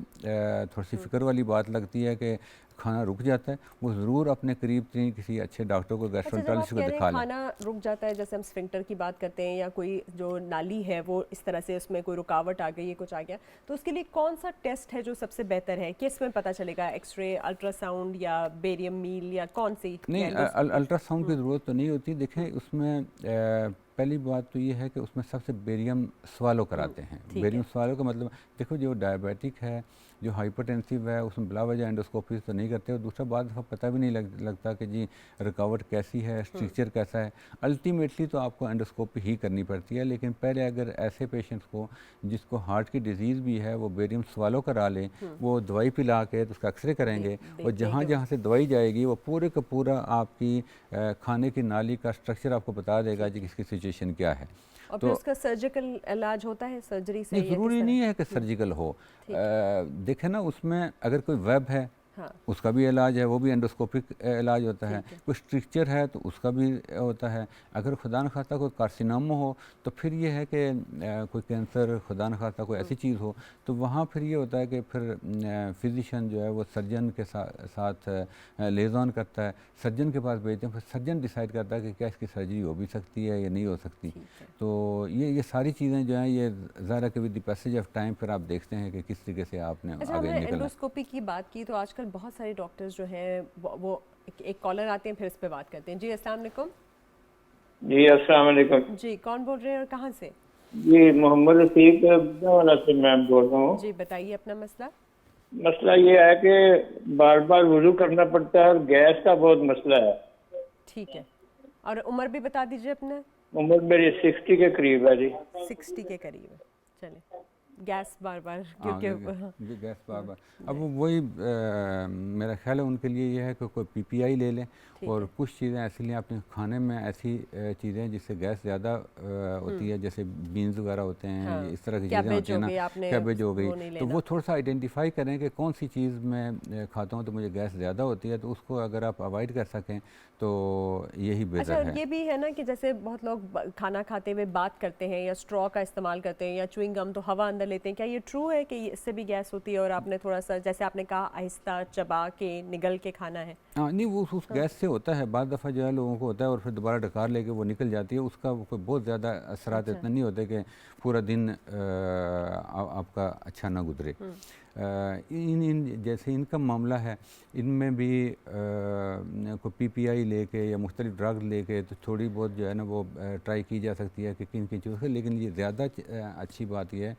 थोड़ी सी फ़िक्र वाली बात लगती है कि खाना रुक जाता है, वो ज़रूर अपने करीब किसी अच्छे डॉक्टर को, गैस्ट्रोएंटरोलॉजिस्ट को दिखा लें। खाना रुक जाता है, जैसे हम स्फिंक्टर की बात करते हैं या कोई जो नाली है वो इस तरह से उसमें कोई रुकावट आ गई है, कुछ आ गया, तो उसके लिए कौन सा टेस्ट है जो सबसे बेहतर है? किस में पता चलेगा? एक्सरे, अल्ट्रासाउंड या बेरियम मील या कौन सी? नहीं, अल्ट्रासाउंड की ज़रूरत तो नहीं होती। देखें, उसमें पहली बात तो ये है कि उसमें सबसे बेरियम स्वालो कराते हैं। बेरियम स्वालो का मतलब, देखो जो डायबिटिक है, जो हाइपरटेंसिव है, उसमें बिला वजह एंडोस्कोपी तो नहीं करते, और दूसरा बात दफ़ा पता भी नहीं लगता कि जी रुकावट कैसी है, स्ट्रक्चर कैसा है। अल्टीमेटली तो आपको एंडोस्कोपी ही करनी पड़ती है, लेकिन पहले अगर ऐसे पेशेंट्स को जिसको हार्ट की डिजीज़ भी है वो बेरियम स्वालो करा लें, वो दवाई पिला के तो उसका एक्सरे करेंगे, और जहाँ जहाँ से दवाई जाएगी वो पूरे का पूरा आपकी खाने की नाली का स्ट्रक्चर आपको बता देगा जी किसकी सिचुएशन क्या है। और फिर उसका सर्जिकल इलाज होता है, सर्जरी से? नहीं, ज़रूरी नहीं है कि सर्जिकल हो। देखें ना, उसमें अगर कोई वेब है, हाँ, उसका भी इलाज है, वो भी एंडोस्कोपिक इलाज होता है। कोई स्ट्रक्चर है तो उसका भी होता है। अगर खुदा न खास्ता कोई कार्सिनोमा हो तो फिर ये है कि कोई कैंसर, खुदा न खास्ता कोई ऐसी चीज़ हो, तो वहाँ फिर ये होता है कि फिर फिजिशियन जो है वो सर्जन के साथ लेज़ॉन करता है, सर्जन के पास भेजते हैं, फिर सर्जन डिसाइड करता है कि क्या इसकी सर्जरी हो भी सकती है या नहीं हो सकती। तो ये सारी चीज़ें जो हैं, ये ज़रा के with the passage of time फिर आप देखते हैं कि किस तरीके से आपने आगे निकलना। एंडोस्कोपी की बात की तो आजकल बहुत सारे डॉक्टर्स जो हैं वो एक कॉलर आते हैं, फिर इस पे बात करते हैं। जी अस्सलाम वालेकुम। जी अस्सलाम वालेकुम। जी, कौन बोल रहे हैं और कहाँ से? जी मोहम्मद रफीक वाला से मैं बोल रहा हूँ। जी बताइए अपना मसला। मसला ये है कि बार बार वुज़ू करना पड़ता है और गैस का बहुत मसला है। ठीक है, और उम्र भी बता दीजिए अपना। उम्र मेरी 60 के करीब है जी। 60 के करीब है, चले। गैस बार बार, क्योंकि गैस बार बार, अब वही मेरा ख्याल है उनके लिए ये है कि कोई पीपीआई ले लें, और कुछ चीज़ें ऐसी लें अपने खाने में, ऐसी चीज़ें जिससे गैस ज़्यादा होती है, जैसे बीन्स वगैरह होते हैं, हाँ, इस तरह की चीज़ें होती हैं ना, कैबेज हो गई, तो वो थोड़ा सा आइडेंटिफाई करें कि कौन सी चीज़ मैं खाता हूँ तो मुझे गैस ज़्यादा होती है, तो उसको अगर आप अवॉइड कर सकें तो यही बेहतर है। अच्छा, ये भी है ना कि जैसे बहुत लोग खाना खाते हुए बात करते हैं या स्ट्रॉ का इस्तेमाल करते हैं या च्युइंग गम, तो हवा अंदर लेते हैं, क्या ये ट्रू है कि इससे भी गैस होती है? और आपने थोड़ा सा, जैसे आपने कहा, आहिस्ता चबा के निगल के खाना है। हाँ, नहीं, वो उस गैस से होता है, बाद दफ़ा जो है लोगों को होता है और फिर दोबारा डकार लेके वो निकल जाती है, उसका कोई बहुत ज़्यादा असरात इतना नहीं होते कि पूरा दिन आपका अच्छा ना गुजरे। इन जैसे इनका मामला है, इनमें भी कोई पीपीआई लेके या मुख्तलिफ ड्रग लेके तो थोड़ी बहुत जो है ना वो ट्राई की जा सकती है कि किन किन चीज़ों से, लेकिन ये ज़्यादा अच्छी बात यह है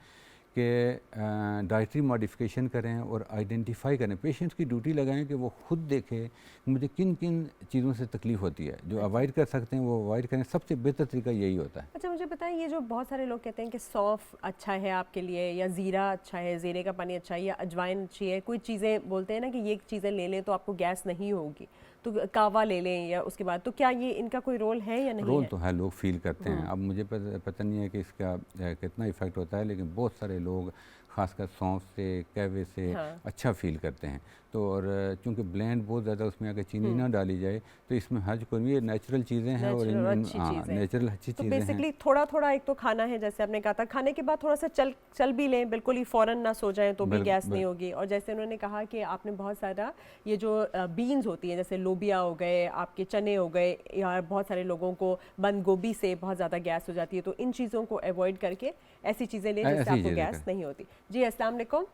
कि डाइटरी मॉडिफिकेशन करें और आइडेंटिफाई करें, पेशेंट्स की ड्यूटी लगाएं कि वो खुद देखें मुझे किन किन चीज़ों से तकलीफ़ होती है, जो अवॉइड कर सकते हैं वो अवॉइड करें, सबसे बेहतर तरीका यही होता है। अच्छा, मुझे बताएं, ये जो बहुत सारे लोग कहते हैं कि सौंफ अच्छा है आपके लिए, या ज़ीरा अच्छा है, ज़ीरे का पानी अच्छा है, या अजवाइन अच्छी है, कोई चीज़ें बोलते हैं ना कि ये चीज़ें ले लें तो आपको गैस नहीं होगी, तो कावा ले लें या उसके बाद, तो क्या ये इनका कोई रोल है या नहीं? रोल तो है, लोग फील करते हैं। अब मुझे पता नहीं है कि इसका कितना इफ़ेक्ट होता है, लेकिन बहुत सारे लोग ख़ासकर सौंफ से, कहवे से हाँ। अच्छा फ़ील करते हैं। तो और चूँकि ब्लेंड बहुत ज़्यादा उसमें अगर चीनी ना डाली जाए तो इसमें हर्ज कोई नहीं, ये नेचुरल चीज़ें हैं और नेचुरल अच्छी हाँ, चीज़ है। नेचुरल अच्छी तो चीज़ें हैं। बेसिकली थोड़ा थोड़ा एक तो खाना है, जैसे आपने कहा था, खाने के बाद थोड़ा सा चल भी लें, बिल्कुल ही फ़ौरन ना सो जाएं तो भी गैस नहीं होगी। और जैसे उन्होंने कहा कि आपने बहुत सारा ये जो बीन्स होती हैं, जैसे लोबिया हो गए, आपके चने हो गए, या बहुत सारे लोगों को बंद गोभी से बहुत ज़्यादा गैस हो जाती है, तो इन चीज़ों को अवॉइड करके ऐसी चीज़ें लें जिससे ऐसी आपको चीज़ें गैस करें। नहीं होती। जी अस्सलाम वालेकुम।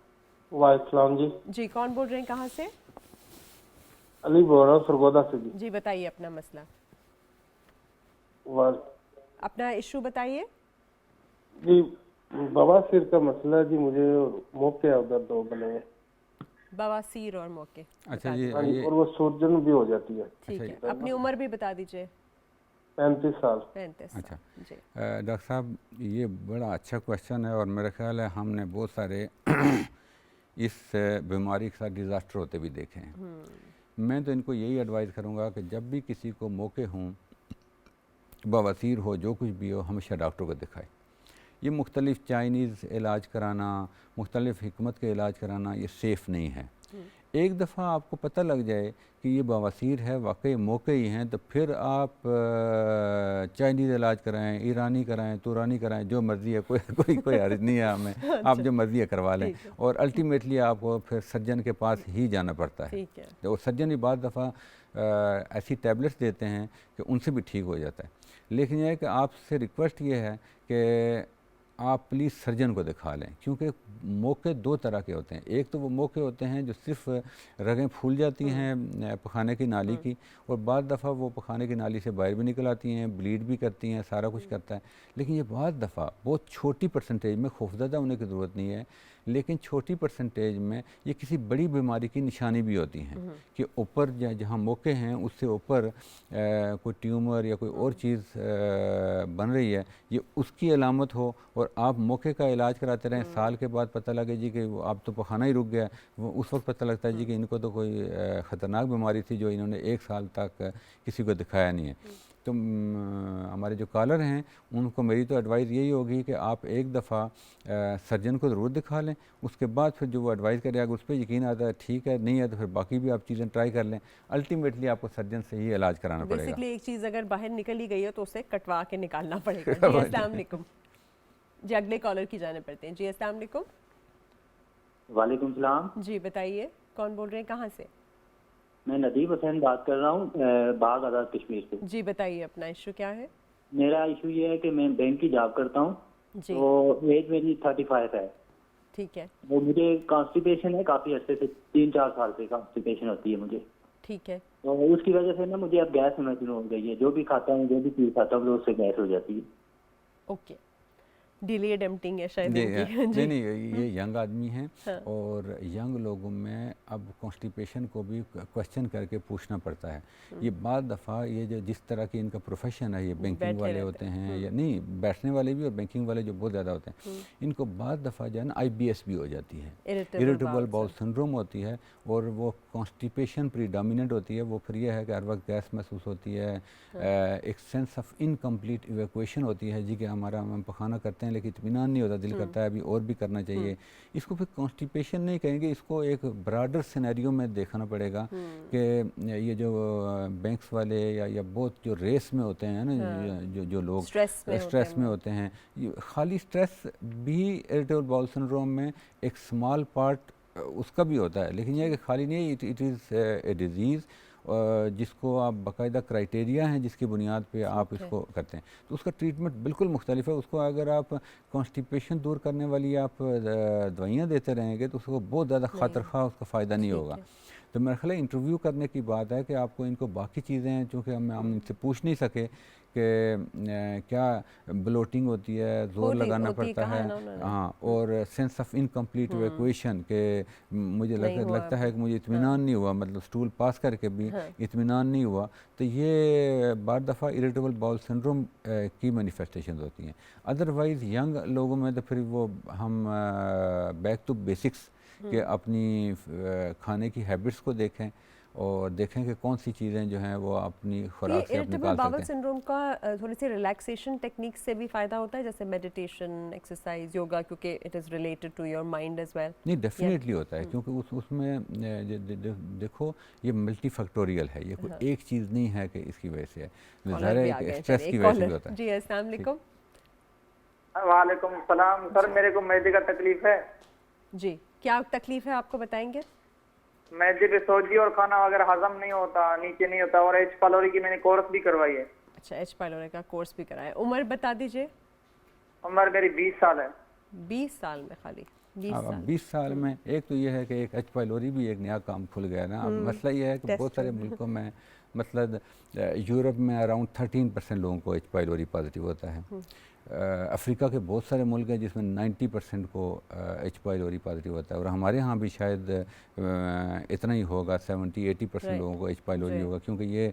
वालेकुम जी। जी कौन बोल रहे हैं, कहाँ से? अली बोल रहा हूँ सरगोदा से जी। जी बताइए अपना मसला, वाल अपना इशू बताइए। जी बवासीर का मसला है जी, मुझे मौके उधर दो बने हैं। बवासीर और मौके। अच्छा बता जी, हाँ जी, ये और वो सूजन भी हो जाती है। ठीक अच्छा, है, अपनी उम्र भी बता दीजिए। 35 साल। 35 अच्छा। साल। जी डॉक्टर साहब, ये बड़ा अच्छा क्वेश्चन है और मेरा ख्याल है हमने बहुत सारे इस बीमारी के साथ डिज़ास्टर होते भी देखे हैं। मैं तो इनको यही एडवाइस करूँगा कि जब भी किसी को मौके हों, बवासीर हो, जो कुछ भी हो, हमेशा डॉक्टर को दिखाए। ये मुख्तलिफ़ चाइनीज़ इलाज कराना, मुख्तलिफ़ हिकमत के इलाज कराना, ये सेफ़ नहीं है। एक दफ़ा आपको पता लग जाए कि ये बवासीर है, वाकई मौके ही हैं, तो फिर आप चाइनीज़ इलाज कराएं, ईरानी कराएं, तुरानी कराएं, जो मर्ज़ी है, कोई हर्ज नहीं है हमें। आप जो मर्ज़ी है करवा लें। ठीक है। और अल्टीमेटली आपको फिर सर्जन के पास ही जाना पड़ता है। ठीक है। तो सर्जन भी बाद दफ़ा ऐसी टैबलेट्स देते हैं कि उनसे भी ठीक हो जाता है। लेकिन यह है कि आपसे रिक्वेस्ट ये है कि आप प्लीज़ सर्जन को दिखा लें, क्योंकि मौके दो तरह के होते हैं। एक तो वो मौके होते हैं जो सिर्फ रगें फूल जाती हैं पखाने की नाली की, और बाद दफ़ा वो पखाने की नाली से बाहर भी निकल आती हैं, ब्लीड भी करती हैं, सारा कुछ करता है। लेकिन ये बाद दफ़ा बहुत छोटी परसेंटेज में, खौफजदा होने की ज़रूरत नहीं है, लेकिन छोटी परसेंटेज में ये किसी बड़ी बीमारी की निशानी भी होती हैं कि ऊपर जहाँ मौके हैं उससे ऊपर कोई ट्यूमर या कोई और चीज़ बन रही है, ये उसकी अलामत हो और आप मौके का इलाज कराते रहें। साल के बाद पता लगे जी कि अब तो पखाना ही रुक गया, वो उस वक्त पता लगता है जी कि इनको तो कोई ख़तरनाक बीमारी थी जो इन्होंने 1 साल तक किसी को दिखाया नहीं है। तो हमारे जो कॉलर हैं उनको मेरी तो एडवाइस यही होगी कि आप एक दफ़ा सर्जन को ज़रूर दिखा लें, उसके बाद फिर जो वो एडवाइस करें अगर उस पर यकीन आता है ठीक है, नहीं है तो फिर बाकी भी आप चीज़ें ट्राई कर लें। अल्टीमेटली आपको सर्जन से ही इलाज कराना पड़ेगा। बेसिकली एक चीज़ अगर बाहर निकल ही गई है तो उसे कटवा के निकालना पड़ेगा। जी अस्सलाम वालेकुम। जी अगले कॉलर की जाने पड़ते हैं। जी अस्सलाम वालेकुम। वालेकुम सलाम। जी बताइए कौन बोल रहे हैं, कहाँ से? मैं नदीम हुसैन बात कर रहा हूँ बाग आज़ाद कश्मीर से। जी बताइए अपना इशू क्या है? मेरा इशू ये है कि मैं बैंक की जॉब करता हूँ, जी तो एज मेरी 35 है। ठीक है। वो मुझे कॉन्स्टिपेशन है, काफ़ी अर्से से 3-4 साल से कॉन्स्टिपेशन होती है मुझे। ठीक है। तो उसकी वजह से ना मुझे अब गैस होना शुरू हो गई है। जो भी खाता हूँ, जो भी चीज़ खाता हूँ, उससे गैस हो जाती है। ओके, डिलेड एम्पटिंग है शायद जी इनकी। नहीं, ये यंग आदमी हैं हाँ। और यंग लोगों में अब कॉन्स्टिपेशन को भी क्वेश्चन करके पूछना पड़ता है। ये बाद दफ़ा ये जो जिस तरह की इनका प्रोफेशन है, ये बैंकिंग बैठे वाले रहते होते हैं या नहीं, बैठने वाले भी और बैंकिंग वाले जो बहुत ज़्यादा होते हैं, इनको बाद दफ़ा जो है ना IBS भी हो जाती है, इरिटेबल बाउल सिंड्रोम होती है, और वो कॉन्स्टिपेशन प्रीडोमिनेंट होती है। वो फिर ये है कि हर वक्त गैस महसूस होती है, एक सेंस ऑफ इनकम्प्लीट इवैक्यूएशन होती है जी कि हम पखाना करते हैं लेकिन इत्मीनान नहीं होता, दिल करता है अभी और भी करना चाहिए। इसको फिर कॉन्स्टिपेशन नहीं कहेंगे, इसको एक ब्रॉडर सिनेरियो में देखना पड़ेगा कि ये जो बैंक्स वाले या बहुत जो रेस में होते हैं ना, जो लोग स्ट्रेस में होते हैं, खाली स्ट्रेस भी इरिटेबल बाउल सिंड्रोम में एक स्मॉल पार्ट उसका भी होता है, लेकिन यह कि खाली नहीं, इट इज़ ए डिज़ीज़ जिसको आप बाकायदा क्राइटेरिया हैं जिसकी बुनियाद पे आप इसको करते हैं, तो उसका ट्रीटमेंट बिल्कुल मुख्तलिफ है। उसको अगर आप कॉन्स्टिपेशन दूर करने वाली आप दवाइयाँ देते रहेंगे तो उसको बहुत ज़्यादा खातर खा उसका फ़ायदा नहीं होगा। तो मेरा ख्याल है इंटरव्यू करने की बात है कि आपको इनको बाकी चीज़ें हैं, चूँकि हम इनसे पूछ नहीं सके कि क्या ब्लोटिंग होती है, जोर लगाना पड़ता है, हाँ, और सेंस ऑफ इनकम्प्लीट इवैक्यूएशन के मुझे लगता है कि मुझे इत्मीनान नहीं हुआ, मतलब स्टूल पास करके भी इत्मीनान नहीं हुआ, तो ये बार दफ़ा इरिटेबल बाउल सिंड्रोम की मैनिफेस्टेशन होती हैं। अदरवाइज़ यंग लोगों में तो फिर वो हम बैक टू बेसिक्स कि अपनी खाने की हैबिट्स को देखें और देखें कि कौन सी चीज़ें जो हैं वो अपनी ये खुराक से आप इरिटेबल निकाल बाउल सकते हैं। सिंड्रोम का थोड़ी सी रिलैक्सेशन टेक्निक से भी फ़ायदा होता है, जैसे मेडिटेशन, एक्सरसाइज, योगा, क्योंकि it is related to your mind as well. नहीं, डेफिनेटली होता है, क्योंकि उसमें देखो ये मल्टी फैक्टोरियल है, ये कोई एक चीज़ नहीं है कि इसकी वजह से है, ज़ाहिर है एक स्ट्रेस की वजह से भी होता है। जी अस्सलाम वालेकुम। वालेकुम सलाम सर, मेरे को मैदे का तकलीफ है। जी, क्या तकलीफ है आपको बताएंगे? मैदे पे सोजी और खाना वगैरह हजम नहीं होता, नीचे नहीं होता, और एच पालोरी की मैंने कोर्स भी करवाई है। अच्छा, एच पाइलोरी का कोर्स भी कराया। उम्र बता दीजिए। उम्र मेरी 20 साल है। 20 साल में खाली 20 अब साल। 20 साल में एक तो ये है कि एक एच पाइलोरी भी एक नया काम खुल गया ना। अब मसला ये है कि बहुत सारे मुल्कों में, मतलब यूरोप में अराउंड 13% लोगों को एच पाइलोरी पॉजिटिव होता है। अफ्रीका के बहुत सारे मुल्क हैं जिसमें 90% को एच पाइलोरी पॉजिटिव होता है, और हमारे यहाँ भी शायद इतना ही होगा, 70-80% लोगों को एच पाइलोरी होगा, क्योंकि ये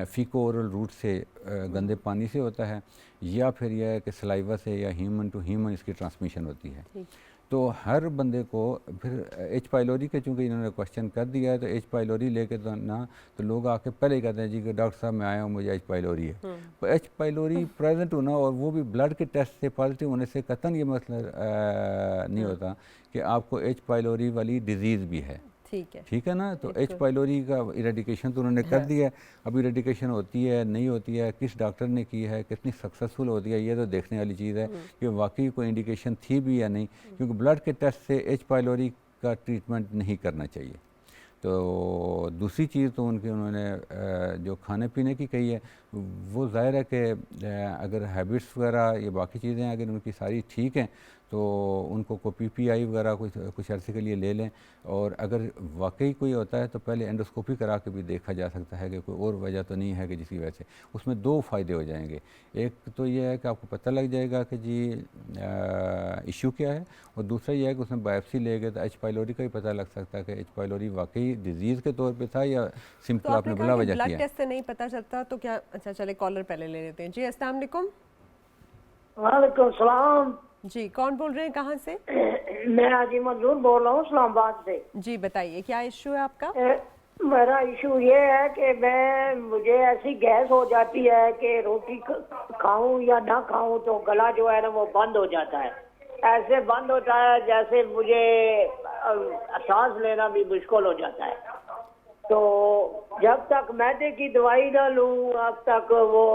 फीको ओरल रूट से गंदे पानी से होता है, या फिर यह है कि सलाइवा से या ह्यूमन टू ह्यूमन इसकी ट्रांसमिशन होती है। तो हर बंदे को फिर एच पाइलोरी के, चूँकि इन्होंने क्वेश्चन कर दिया है, तो एच पाइलोरी लेके तो ना, तो लोग आके पहले ही कहते हैं जी कि डॉक्टर साहब मैं आया हूँ, मुझे एच पाइलोरी है। तो एच पाइलोरी प्रेजेंट होना और वो भी ब्लड के टेस्ट से पॉजिटिव होने से कतन ये मसला नहीं होता कि आपको एच पाइलोरी वाली डिजीज़ भी है। ठीक है ना। तो एच पाइलोरी का इरेडिकेशन तो उन्होंने कर दिया है। अब इरेडिकेशन होती है नहीं होती है, किस डॉक्टर ने की है, कितनी सक्सेसफुल होती है, ये तो देखने वाली चीज़ है कि वाकई कोई इंडिकेशन थी भी या नहीं, क्योंकि ब्लड के टेस्ट से एच पाइलोरी का ट्रीटमेंट नहीं करना चाहिए। तो दूसरी चीज़ तो उन्होंने जो खाने पीने की कही है, वो ज़ाहिर है कि अगर हैबिट्स वगैरह ये बाकी चीज़ें अगर उनकी सारी ठीक हैं तो उनको को PPI वगैरह कुछ अरसे के लिए ले लें, और अगर वाकई कोई होता है तो पहले एंडोस्कोपी करा के भी देखा जा सकता है कि कोई और वजह तो नहीं है कि जिसकी वजह से। उसमें दो फ़ायदे हो जाएंगे, एक तो ये है कि आपको पता लग जाएगा कि जी इशू क्या है, और दूसरा ये है कि उसमें बायोप्सी लेंगे तो एच पाइलोरी का ही पता लग सकता है कि एच पाइलोरी वाकई डिजीज़ के तौर पर था या सिंपल आपने बुला वजह किया। ब्लड टेस्ट से नहीं पता चलता तो क्या? अच्छा चले कॉलर पहले ले लेते हैं। जी अस्सलाम वालेकुम। वालेकुम सलाम। जी, कौन बोल रहे हैं, कहाँ से? मैं हाजी मंजूर बोल रहा हूँ इस्लामाबाद से। जी बताइए, क्या इशू है आपका? मेरा इशू ये है कि मुझे ऐसी गैस हो जाती है कि रोटी खाऊं या ना खाऊं तो गला जो है ना वो बंद हो जाता है। ऐसे बंद होता है जैसे मुझे सांस लेना भी मुश्किल हो जाता है। तो जब तक मैदे की दवाई ना लूं अब तक वो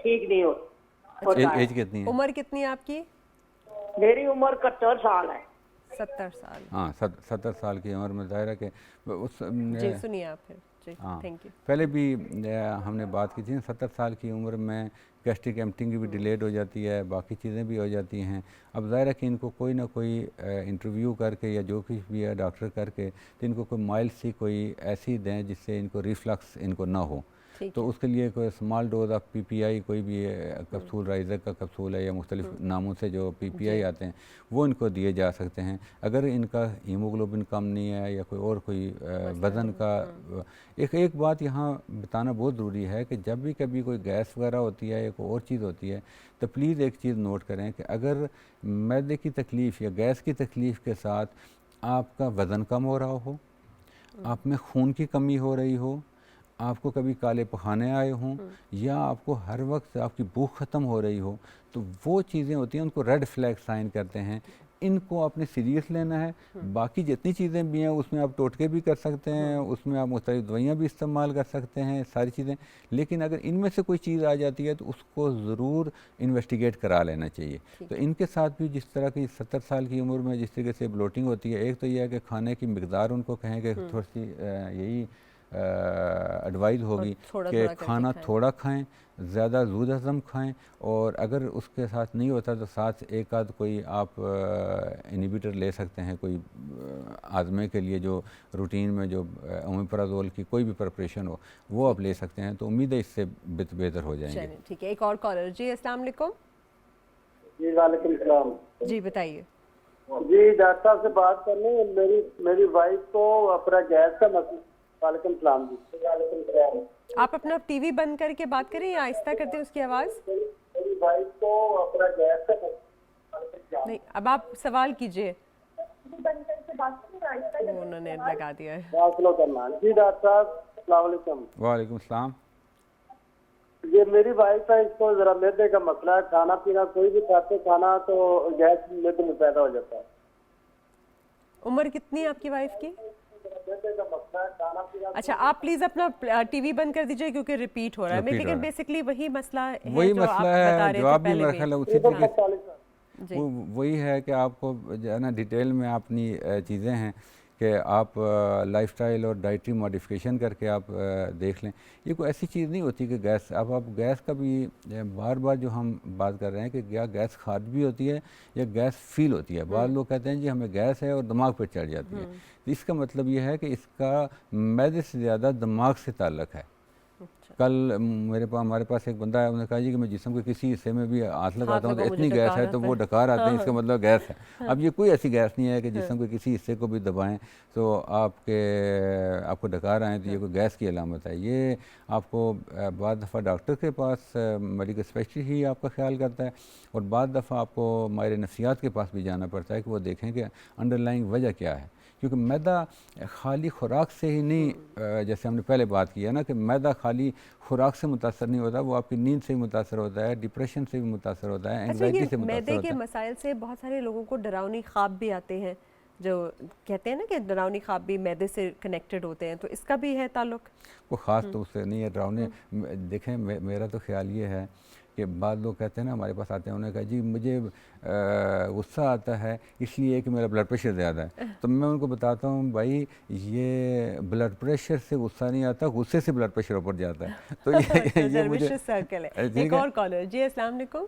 ठीक नहीं होता। एज कितनी है? उम्र कितनी है आपकी? मेरी उम्र 71 साल है। 70 साल। हाँ, 70 साल की उम्र में ज़ाहिर है कि उस जी सुनिए आप फिर। जी हाँ, थैंक यू। पहले भी हमने बात की थी, 70 साल की उम्र में गैस्ट्रिक एम्पटिंग की भी डिलेड हो जाती है, बाकी चीज़ें भी हो जाती हैं। अब ज़ाहिर है कि इनको कोई ना कोई इंटरव्यू करके या जो कुछ भी है डॉक्टर करके, तो इनको कोई माइल्ड सी कोई ऐसी दें जिससे इनको रिफ्लक्स इनको ना हो। तो उसके लिए कोई स्मॉल डोज ऑफ PPI, कोई भी कैप्सूल, राइजर का कैप्सूल है या मुख्तलिफ नामों से जो PPI आते हैं वो इनको दिए जा सकते हैं। अगर इनका हीमोग्लोबिन कम नहीं है या कोई और कोई वज़न का एक बात यहाँ बताना बहुत ज़रूरी है कि जब भी कभी कोई गैस वगैरह होती है या कोई और चीज़ होती है तो प्लीज़ एक चीज़ नोट करें कि अगर मैदे की तकलीफ़ या गैस की तकलीफ़ के साथ आपका वज़न कम हो रहा हो, आप में खून की कमी हो रही हो, आपको कभी काले पखाने आए हों, या आपको हर वक्त आपकी भूख ख़त्म हो रही हो, तो वो चीज़ें होती हैं, उनको रेड फ्लैग साइन करते हैं। इनको आपने सीरियस लेना है। बाकी जितनी चीज़ें भी हैं उसमें आप टोटके भी कर सकते हैं, उसमें आप मुख्तलिफ दवाइयाँ भी इस्तेमाल कर सकते हैं, सारी चीज़ें। लेकिन अगर इनमें से कोई चीज़ आ जाती है तो उसको ज़रूर इन्वेस्टिगेट करा लेना चाहिए। तो इनके साथ भी जिस तरह की 70 साल की उम्र में जिस तरीके से ब्लोटिंग होती है, एक तो यह है कि खाने की मिकदार उनको कहें कि थोड़ी सी यही एडवाइस होगी कि खाना थोड़ा खाएं, ज़्यादा दूध हज़म खाएं, और अगर उसके साथ नहीं होता तो साथ एक आध कोई आप इनहिबिटर ले सकते हैं, कोई आज़मे के लिए जो रूटीन में जो ओमेप्राज़ोल की कोई भी प्रिपरेशन हो वो आप ले सकते हैं। तो उम्मीद है इससे बेहतर हो जाएंगे। ठीक है, एक और कॉलर। जी अस्सलाम वालेकुम। जी वालेकुम सलाम। जी बताइए। जी डॉक्टर साहब से बात करनी, मेरी वाइफ को अपना गैस का मसला। वालेकुम सलाम जी। वालेकुम सलाम। आप अपना टीवी बंद करके बात करें या आहिस्ता करते हैं उसकी आवाज़? मेरी वाइफ को अपना गैस का नहीं, अब आप सवाल कीजिए। वो उन्होंने लगा दिया है। दाखिलो करना। जी डॉक्टर साहब, अस्सलाम वालेकुम। वालेकुम सलाम। ये मेरी वाइफ है, इसको जरा मैदे का मसला है, खाना पीना कोई भी खाते खाना तो गैस मैदे में पैदा हो जाता है। उम्र कितनी है आपकी वाइफ की? मैदे का मसला है, खाना पीना। अच्छा, आप प्लीज अपना टीवी बंद कर दीजिए क्योंकि रिपीट हो रहा है। Repeat हो लेकिन रहा है। बेसिकली वही मसला है वही जो आप मसला बता है, रहे थे जवाब भी पहले मेरा भी। ख्याल है उसी तरीके जी। वो वही है कि आपको जो है ना डिटेल में अपनी चीज़ें हैं कि आप लाइफस्टाइल और डाइटरी मॉडिफिकेशन करके आप देख लें। ये कोई ऐसी चीज़ नहीं होती कि गैस, अब आप गैस का भी बार बार जो हम बात कर रहे हैं कि क्या गैस खाद भी होती है या गैस फील होती है। बाद लोग कहते हैं जी हमें गैस है और दिमाग पर चढ़ जाती है, तो इसका मतलब ये है कि इसका मैदे से ज़्यादा दिमाग से ताल्लुक़ है। कल हमारे पास एक बंदा है, उन्होंने कहा जी कि मैं जिस्म के किसी हिस्से में भी हाथ लगाता हूँ तो इतनी गैस है, तो वो डकार आते हैं, इसका मतलब गैस है। अब ये कोई ऐसी गैस नहीं है कि जिस्म के किसी हिस्से को भी दबाएं तो आपको डकार आए तो ये कोई गैस की अलामत है। ये आपको बाद दफ़ा डॉक्टर के पास मेडिकल स्पेशलिस्ट ही आपका ख्याल करता है, और बाद दफ़ा आपको माहिर नफ्सियात के पास भी जाना पड़ता है कि वो देखें कि अंडरलाइंग वजह क्या है। क्योंकि मैदा खाली खुराक से ही नहीं, जैसे हमने पहले बात की है ना कि मैदा खाली खुराक से मुतासर नहीं होता, वो आपकी नींद से भी मुतासर होता है, डिप्रेशन से भी मुतासर होता है, अच्छा, एंग्जाइटी ये से मुतासर मैदे होता के है। मसाइल से बहुत सारे लोगों को डरावनी ख्वाब भी आते हैं, जो कहते हैं ना कि डरावनी ख्वाब भी मैदे से कनेक्टेड होते हैं, तो इसका भी है ताल्लुक? वो ख़ास तो उससे नहीं है डरावने। देखें मेरा तो ख्याल ये है कि बाद लोग कहते हैं ना, हमारे पास आते हैं, उन्होंने कहा जी मुझे गुस्सा आता है इसलिए कि मेरा ब्लड प्रेशर ज़्यादा है, तो मैं उनको बताता हूँ भाई ये ब्लड प्रेशर से गुस्सा नहीं आता, गुस्से से ब्लड प्रेशर ऊपर जाता है। तो ये मुझे सर्कल है। ठीक एक है। और कॉलर। जी अस्सलाम वालेकुम।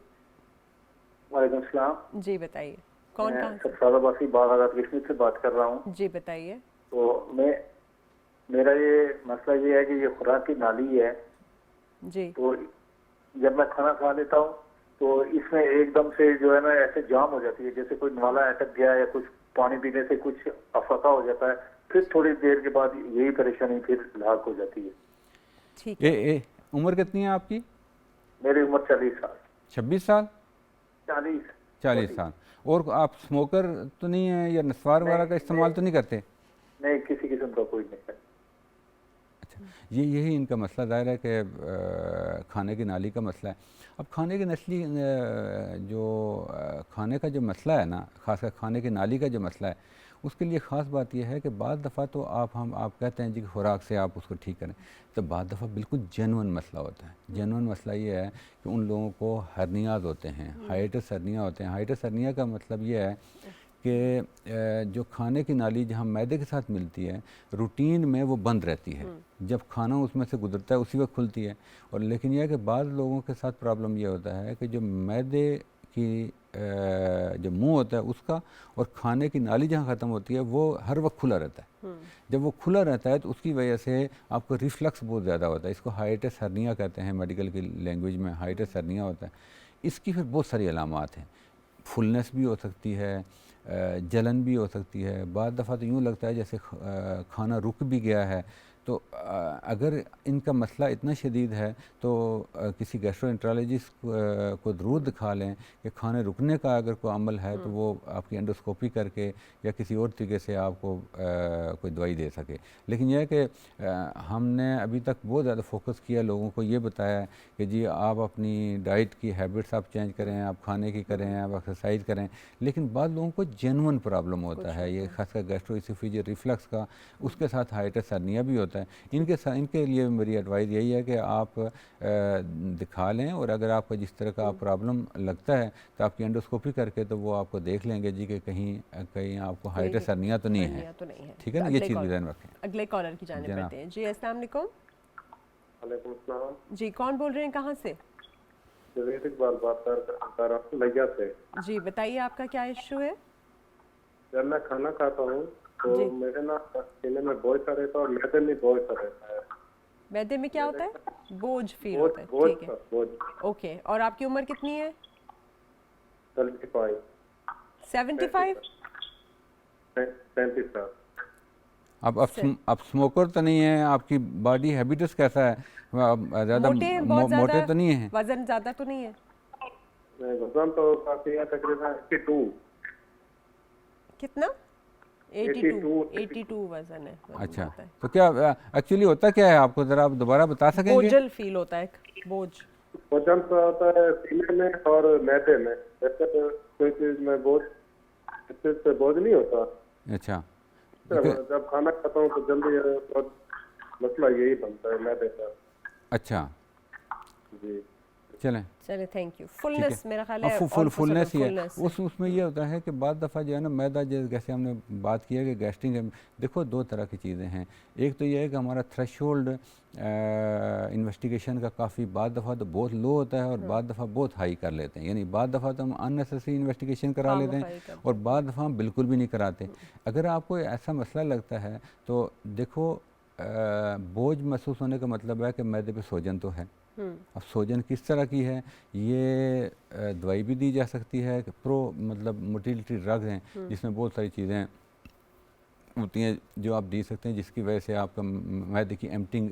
वालेकुम सलाम। जी बताइए, कौन मैं कहाँ से? सरफराबादी बालाघाट किस्मत से बात कर रहा हूँ। जी बताइए। तो मेरा ये मसला ये है कि ये खुराक की नाली है, जी। तो जब मैं खाना खा लेता हूँ तो इसमें एकदम से जो है ना ऐसे जाम हो जाती है, जैसे कोई नाला अटक गया या कुछ पानी पीने से कुछ अफाका हो जाता है, फिर थोड़ी देर के बाद यही परेशानी फिर लाक हो जाती है। ठीक है। उम्र कितनी है आपकी? मेरी उम्र 40 साल। 26 साल? 40 साल। और आप स्मोकर तो नहीं है या नस्वार वगैरह का इस्तेमाल तो नहीं करते? नहीं, किसी किस्म का कोई नहीं है। अच्छा, यही इनका मसला ज़ाहिर है कि खाने की नाली का मसला है। अब खाने की नस्ली जो खाने का जो मसला है ना, ख़ासकर खाने की नाली का जो मसला है, उसके लिए ख़ास बात यह है कि बाद दफ़ा तो आप कहते हैं जी खुराक से आप उसको ठीक करें, तो बाद दफ़ा बिल्कुल जेन्युइन मसला होता है। जेन्युइन मसला ये है कि उन लोगों को हर्नियाज़ होते हैं, हाइटिस हर्निया होते हैं। हाइटिस हर्निया का मतलब ये है कि जो खाने की नाली जहाँ मैदे के साथ मिलती है, रूटीन में वो बंद रहती है, जब खाना उसमें से गुजरता है उसी वक्त खुलती है। और लेकिन यह है कि बाद लोगों के साथ प्रॉब्लम यह होता है कि जो मैदे की जो मुंह होता है उसका और खाने की नाली जहाँ ख़त्म होती है वो हर वक्त खुला रहता है। जब वो खुला रहता है तो उसकी वजह से आपको रिफ्लक्स बहुत ज़्यादा होता है। इसको हाइटिस हर्निया कहते हैं, मेडिकल की लैंग्वेज में हाइटिस हर्निया होता है। इसकी फिर बहुत सारी अलामात हैं, फुलनेस भी हो सकती है, जलन भी हो सकती है। बाद दफ़ा तो यूँ लगता है जैसे खाना रुक भी गया है। तो अगर इनका मसला इतना शदीद है तो किसी गैस्ट्रोएंटरोलॉजिस्ट को ज़रूर दिखा लें कि खाने रुकने का अगर कोई अमल है तो वो आपकी एंडोस्कोपी करके या किसी और तरीके से आपको कोई दवाई दे सके। लेकिन यह है कि हमने अभी तक बहुत ज़्यादा फोकस किया, लोगों को ये बताया कि जी आप अपनी डाइट की हैबिट्स आप चेंज करें, आप खाने की करें, आप एक्सरसाइज करें। लेकिन बाद लोगों को जेन्युइन प्रॉब्लम होता है, ये खासकर गैस्ट्रोइसोफेजियल रिफ्लक्स का, उसके साथ हाइटिस हर्निया भी होता है। इनके लिए मेरी एडवाइस यही है कि आप दिखा लें, और अगर आपको जिस तरह का प्रॉब्लम लगता है तो आपकी एंडोस्कोपी करके तो वो आपको देख लेंगे जी कि कहीं आपको हाइटिस हर्निया तो नहीं है। ठीक है ना, ये चीज़ भी ध्यान रखें। अगले कॉलर की जानिब बढ़ते हैं। जी अस्सलाम वालेकुम। वालेकुम अस्सलाम। जी कौन बोल रहे हैं, कहाँ से? जवेद इकबाल बात कर रहा हूँ लैया से। जी बताइए आपका क्या इशू है? जब मैं खाना खाता हूँ तो मेरे ना सीने में बोझ सा रहता है और मैदे में बोझ सा रहता है। मैदे में क्या होता है? बोझ फील होता है। ठीक है, ओके। और आपकी उम्र कितनी है? 75? अब स्मोकर तो नहीं है, आपकी बॉडी हैबिट्स कैसा है? ज़्यादा मोटे तो नहीं है? वजन ज़्यादा तो नहीं है? वजन तो काफी है, तकरीबन 82। कितना? 82 वजन है। अच्छा, तो क्या एक्चुअली होता क्या है, आपको ज़रा आप दोबारा बता सकेंगे? बोझल फील होता है, बोझ। वजन तो होता है सीने में और मैदे में, वैसे तो कोई चीज में बोझ, इससे तो बोझ नहीं होता। अच्छा, जब खाना खाता हूँ तो जल्दी बहुत मसला यही बनता है मैदे का। अच्छा जी चलें, चले, थैंक यू। फुलनेस मेरा ख्याल है फुलनेस ही है। fullness उसमें ये होता है कि बाद दफ़ा जो है ना मैदा, जैसे हमने बात किया कि गैस्ट्रिक है, देखो दो तरह की चीज़ें हैं। एक तो ये है कि हमारा थ्रेशोल्ड इन्वेस्टिगेशन का काफ़ी बाद दफ़ा तो बहुत लो होता है और बाद दफ़ा बहुत हाई कर लेते हैं। यानी बाद दफ़ा तो हम अननेसेसरी इन्वेस्टिगेशन करा लेते हैं और बाद दफ़ा हम बिल्कुल भी नहीं कराते। अगर आपको ऐसा मसला लगता है तो देखो, बोझ महसूस होने का मतलब है कि मैदे पे सोजन तो है। अब सोजन किस तरह की है, ये दवाई भी दी जा सकती है कि मतलब मोटिलिटी ड्रग हैं जिसमें बहुत सारी चीज़ें होती हैं जो आप दे सकते हैं, जिसकी वजह से आपका मैदे की एम्पटिंग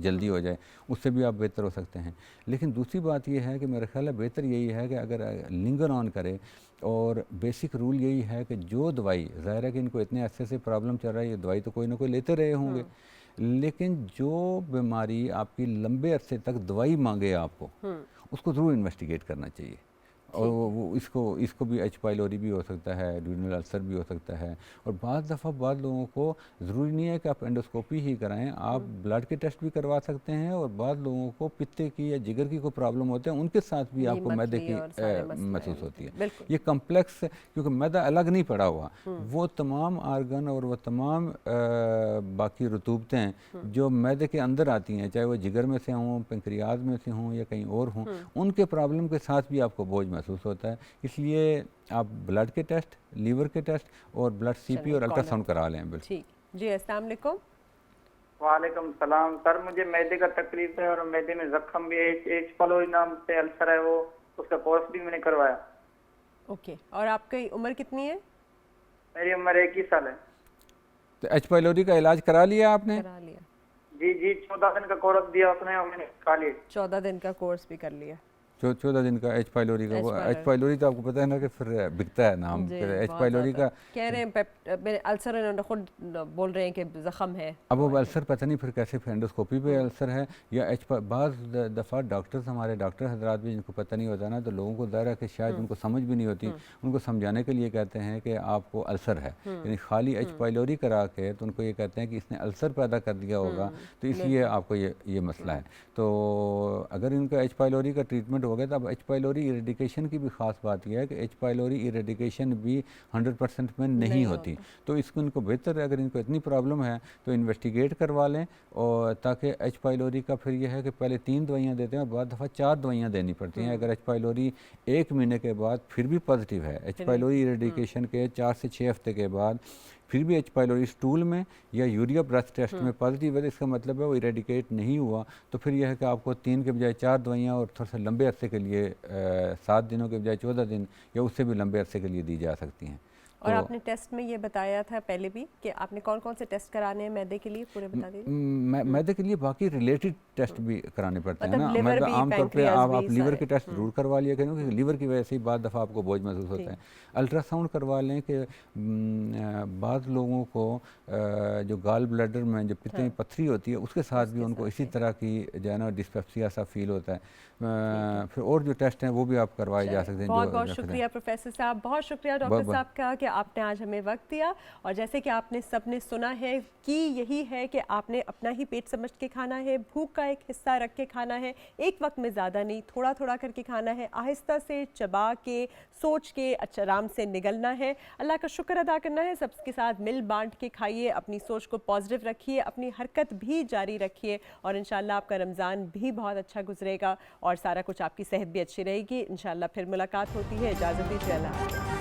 जल्दी हो जाए, उससे भी आप बेहतर हो सकते हैं। लेकिन दूसरी बात यह है कि मेरा ख्याल है बेहतर यही है कि अगर लिंगर ऑन करे, और बेसिक रूल यही है कि जो दवाई, ज़ाहिर है कि इनको इतने अरसे से प्रॉब्लम चल रहा है, ये दवाई तो कोई ना कोई लेते रहे होंगे, लेकिन जो बीमारी आपकी लंबे अरसे तक दवाई मांगे आपको, उसको ज़रूर इन्वेस्टिगेट करना चाहिए। और वो इसको भी एच पाइलोरी भी हो सकता है, ड्यूडेनल अल्सर भी हो सकता है। और बाद दफ़ा बाद लोगों को ज़रूरी नहीं है कि आप एंडोस्कोपी ही कराएं, आप ब्लड के टेस्ट भी करवा सकते हैं। और बाद लोगों को पित्ते की या जिगर की कोई प्रॉब्लम होते हैं, उनके साथ भी आपको मैदे की महसूस होती है। ये कम्प्लेक्स, क्योंकि मैदा अलग नहीं पड़ा हुआ, वो तमाम आर्गन और वो तमाम बाकी रतूबतें जो मैदे के अंदर आती हैं, चाहे वो जिगर में से हों, पेंक्रियाज में से हों या कहीं और हों, उनके प्रॉब्लम के साथ भी आपको बोझ महसूस होता है। इसलिए आप ब्लड के टेस्ट, लीवर के टेस्ट और ब्लड सीपी और अल्ट्रासाउंड करा लें। बिल्कुल ठीक जी। अस्सलाम वालेकुम। वालेकुम सलाम। सर मुझे मैदे का तकलीफ है और मैदे में जख्म भी है, एच पाइलोरी नाम से अल्सर है, वो उसका कोर्स भी मैंने करवाया। ओके, और आपकी उम्र कितनी है? मेरी उम्र 21 साल है। तो एच पाइलोरी का इलाज करा लिया आपने? करा लिया जी 14 दिन का कोर्स दिया उसने और मैंने खा लिया। 14 दिन का कोर्स भी कर लिया। 14 दिन का एच पाइलोरी का। वो एच पाइलोरी तो आपको पता है ना कि फिर बिकता है नाम, फिर एच पाइलोरी का कह रहे हैं मेरे अल्सर है, खुद बोल रहे हैं कि जख्म है। अब वो अल्सर पता नहीं फिर कैसे, एंडोस्कोपी पे अल्सर है या बाज़ दफ़ा डॉक्टर्स, हमारे डॉक्टर हजरात भी जिनको पता नहीं होता ना, तो लोगों को ज़ाहिर है कि शायद उनको समझ भी नहीं होती, उनको समझाने के लिए कहते हैं कि आपको अल्सर है, यानी खाली एच पाइलोरी करा के तो उनको ये कहते हैं कि इसने अल्सर पैदा कर दिया होगा, तो इसलिए आपको ये मसला है। तो अगर इनका एच पाइलोरी का ट्रीटमेंट हो गया, तो अब एच पाइलोरी इरेडिकेशन की भी ख़ास बात यह है कि एच पाइलोरी इरेडिकेशन भी 100% में नहीं होती। तो इसको इनको बेहतर है, अगर इनको इतनी प्रॉब्लम है तो इन्वेस्टिगेट करवा लें, और ताकि एच पाइलोरी का फिर यह है कि पहले 3 दवाइयाँ देते हैं और बाद दफ़ा 4 दवाइयाँ देनी पड़ती हैं। अगर एच पाइलोरी 1 महीने के बाद फिर भी पॉजिटिव है, एच पाइलोरी इरेडिकेशन के 4 से 6 हफ्ते के बाद फिर भी एच पाइलोरी स्टूल में या यूरिया ब्रेथ टेस्ट में पॉजिटिव है, तो इसका मतलब है वो इरेडिकेट नहीं हुआ। तो फिर यह है कि आपको 3 के बजाय 4 दवाइयाँ और थोड़ा सा लंबे अरसे के लिए 7 दिनों के बजाय 14 दिन या उससे भी लंबे अरसे के लिए दी जा सकती हैं। और आपने टेस्ट में ये बताया था पहले भी कि आपने कौन कौन से टेस्ट कराने हैं मैदे के लिए, पूरे बता दीजिए। मैदे के लिए बाकी रिलेटेड टेस्ट भी कराने पड़ते हैं ना। मतलब मैदा आमतौर पे आप लीवर के टेस्ट सारे। जरूर करवा लिया करें, क्योंकि लीवर की वजह से ही बाद दफ़ा आपको बोझ महसूस होता है। अल्ट्रासाउंड करवा लें कि बाद लोगों को जो गाल ब्लैडर में जो पित्ते में पत्थरी होती है उसके साथ भी उनको इसी तरह की जो है ना डिस्पेप्सिया सा फील होता है। फिर और जो टेस्ट हैं वो भी आप करवाए जा सकते हैं। बहुत बहुत शुक्रिया प्रोफेसर साहब, बहुत शुक्रिया डॉक्टर साहब का कि आपने आज हमें वक्त दिया। और जैसे कि आपने सबने सुना है कि यही है कि आपने अपना ही पेट समझ के खाना है, भूख का एक हिस्सा रख के खाना है, एक वक्त में ज़्यादा नहीं, थोड़ा थोड़ा करके खाना है, आहिस्ता से चबा के सोच के अच्छा आराम से निगलना है, अल्लाह का शुक्र अदा करना है, सबके साथ मिल बांट के खाइए, अपनी सोच को पॉजिटिव रखिए, अपनी हरकत भी जारी रखिए और इंशाल्लाह आपका रमज़ान भी बहुत अच्छा गुजरेगा और सारा कुछ, आपकी सेहत भी अच्छी रहेगी। इंशाल्लाह फिर मुलाकात होती है। इजाज़त दीजिए, अल्लाह।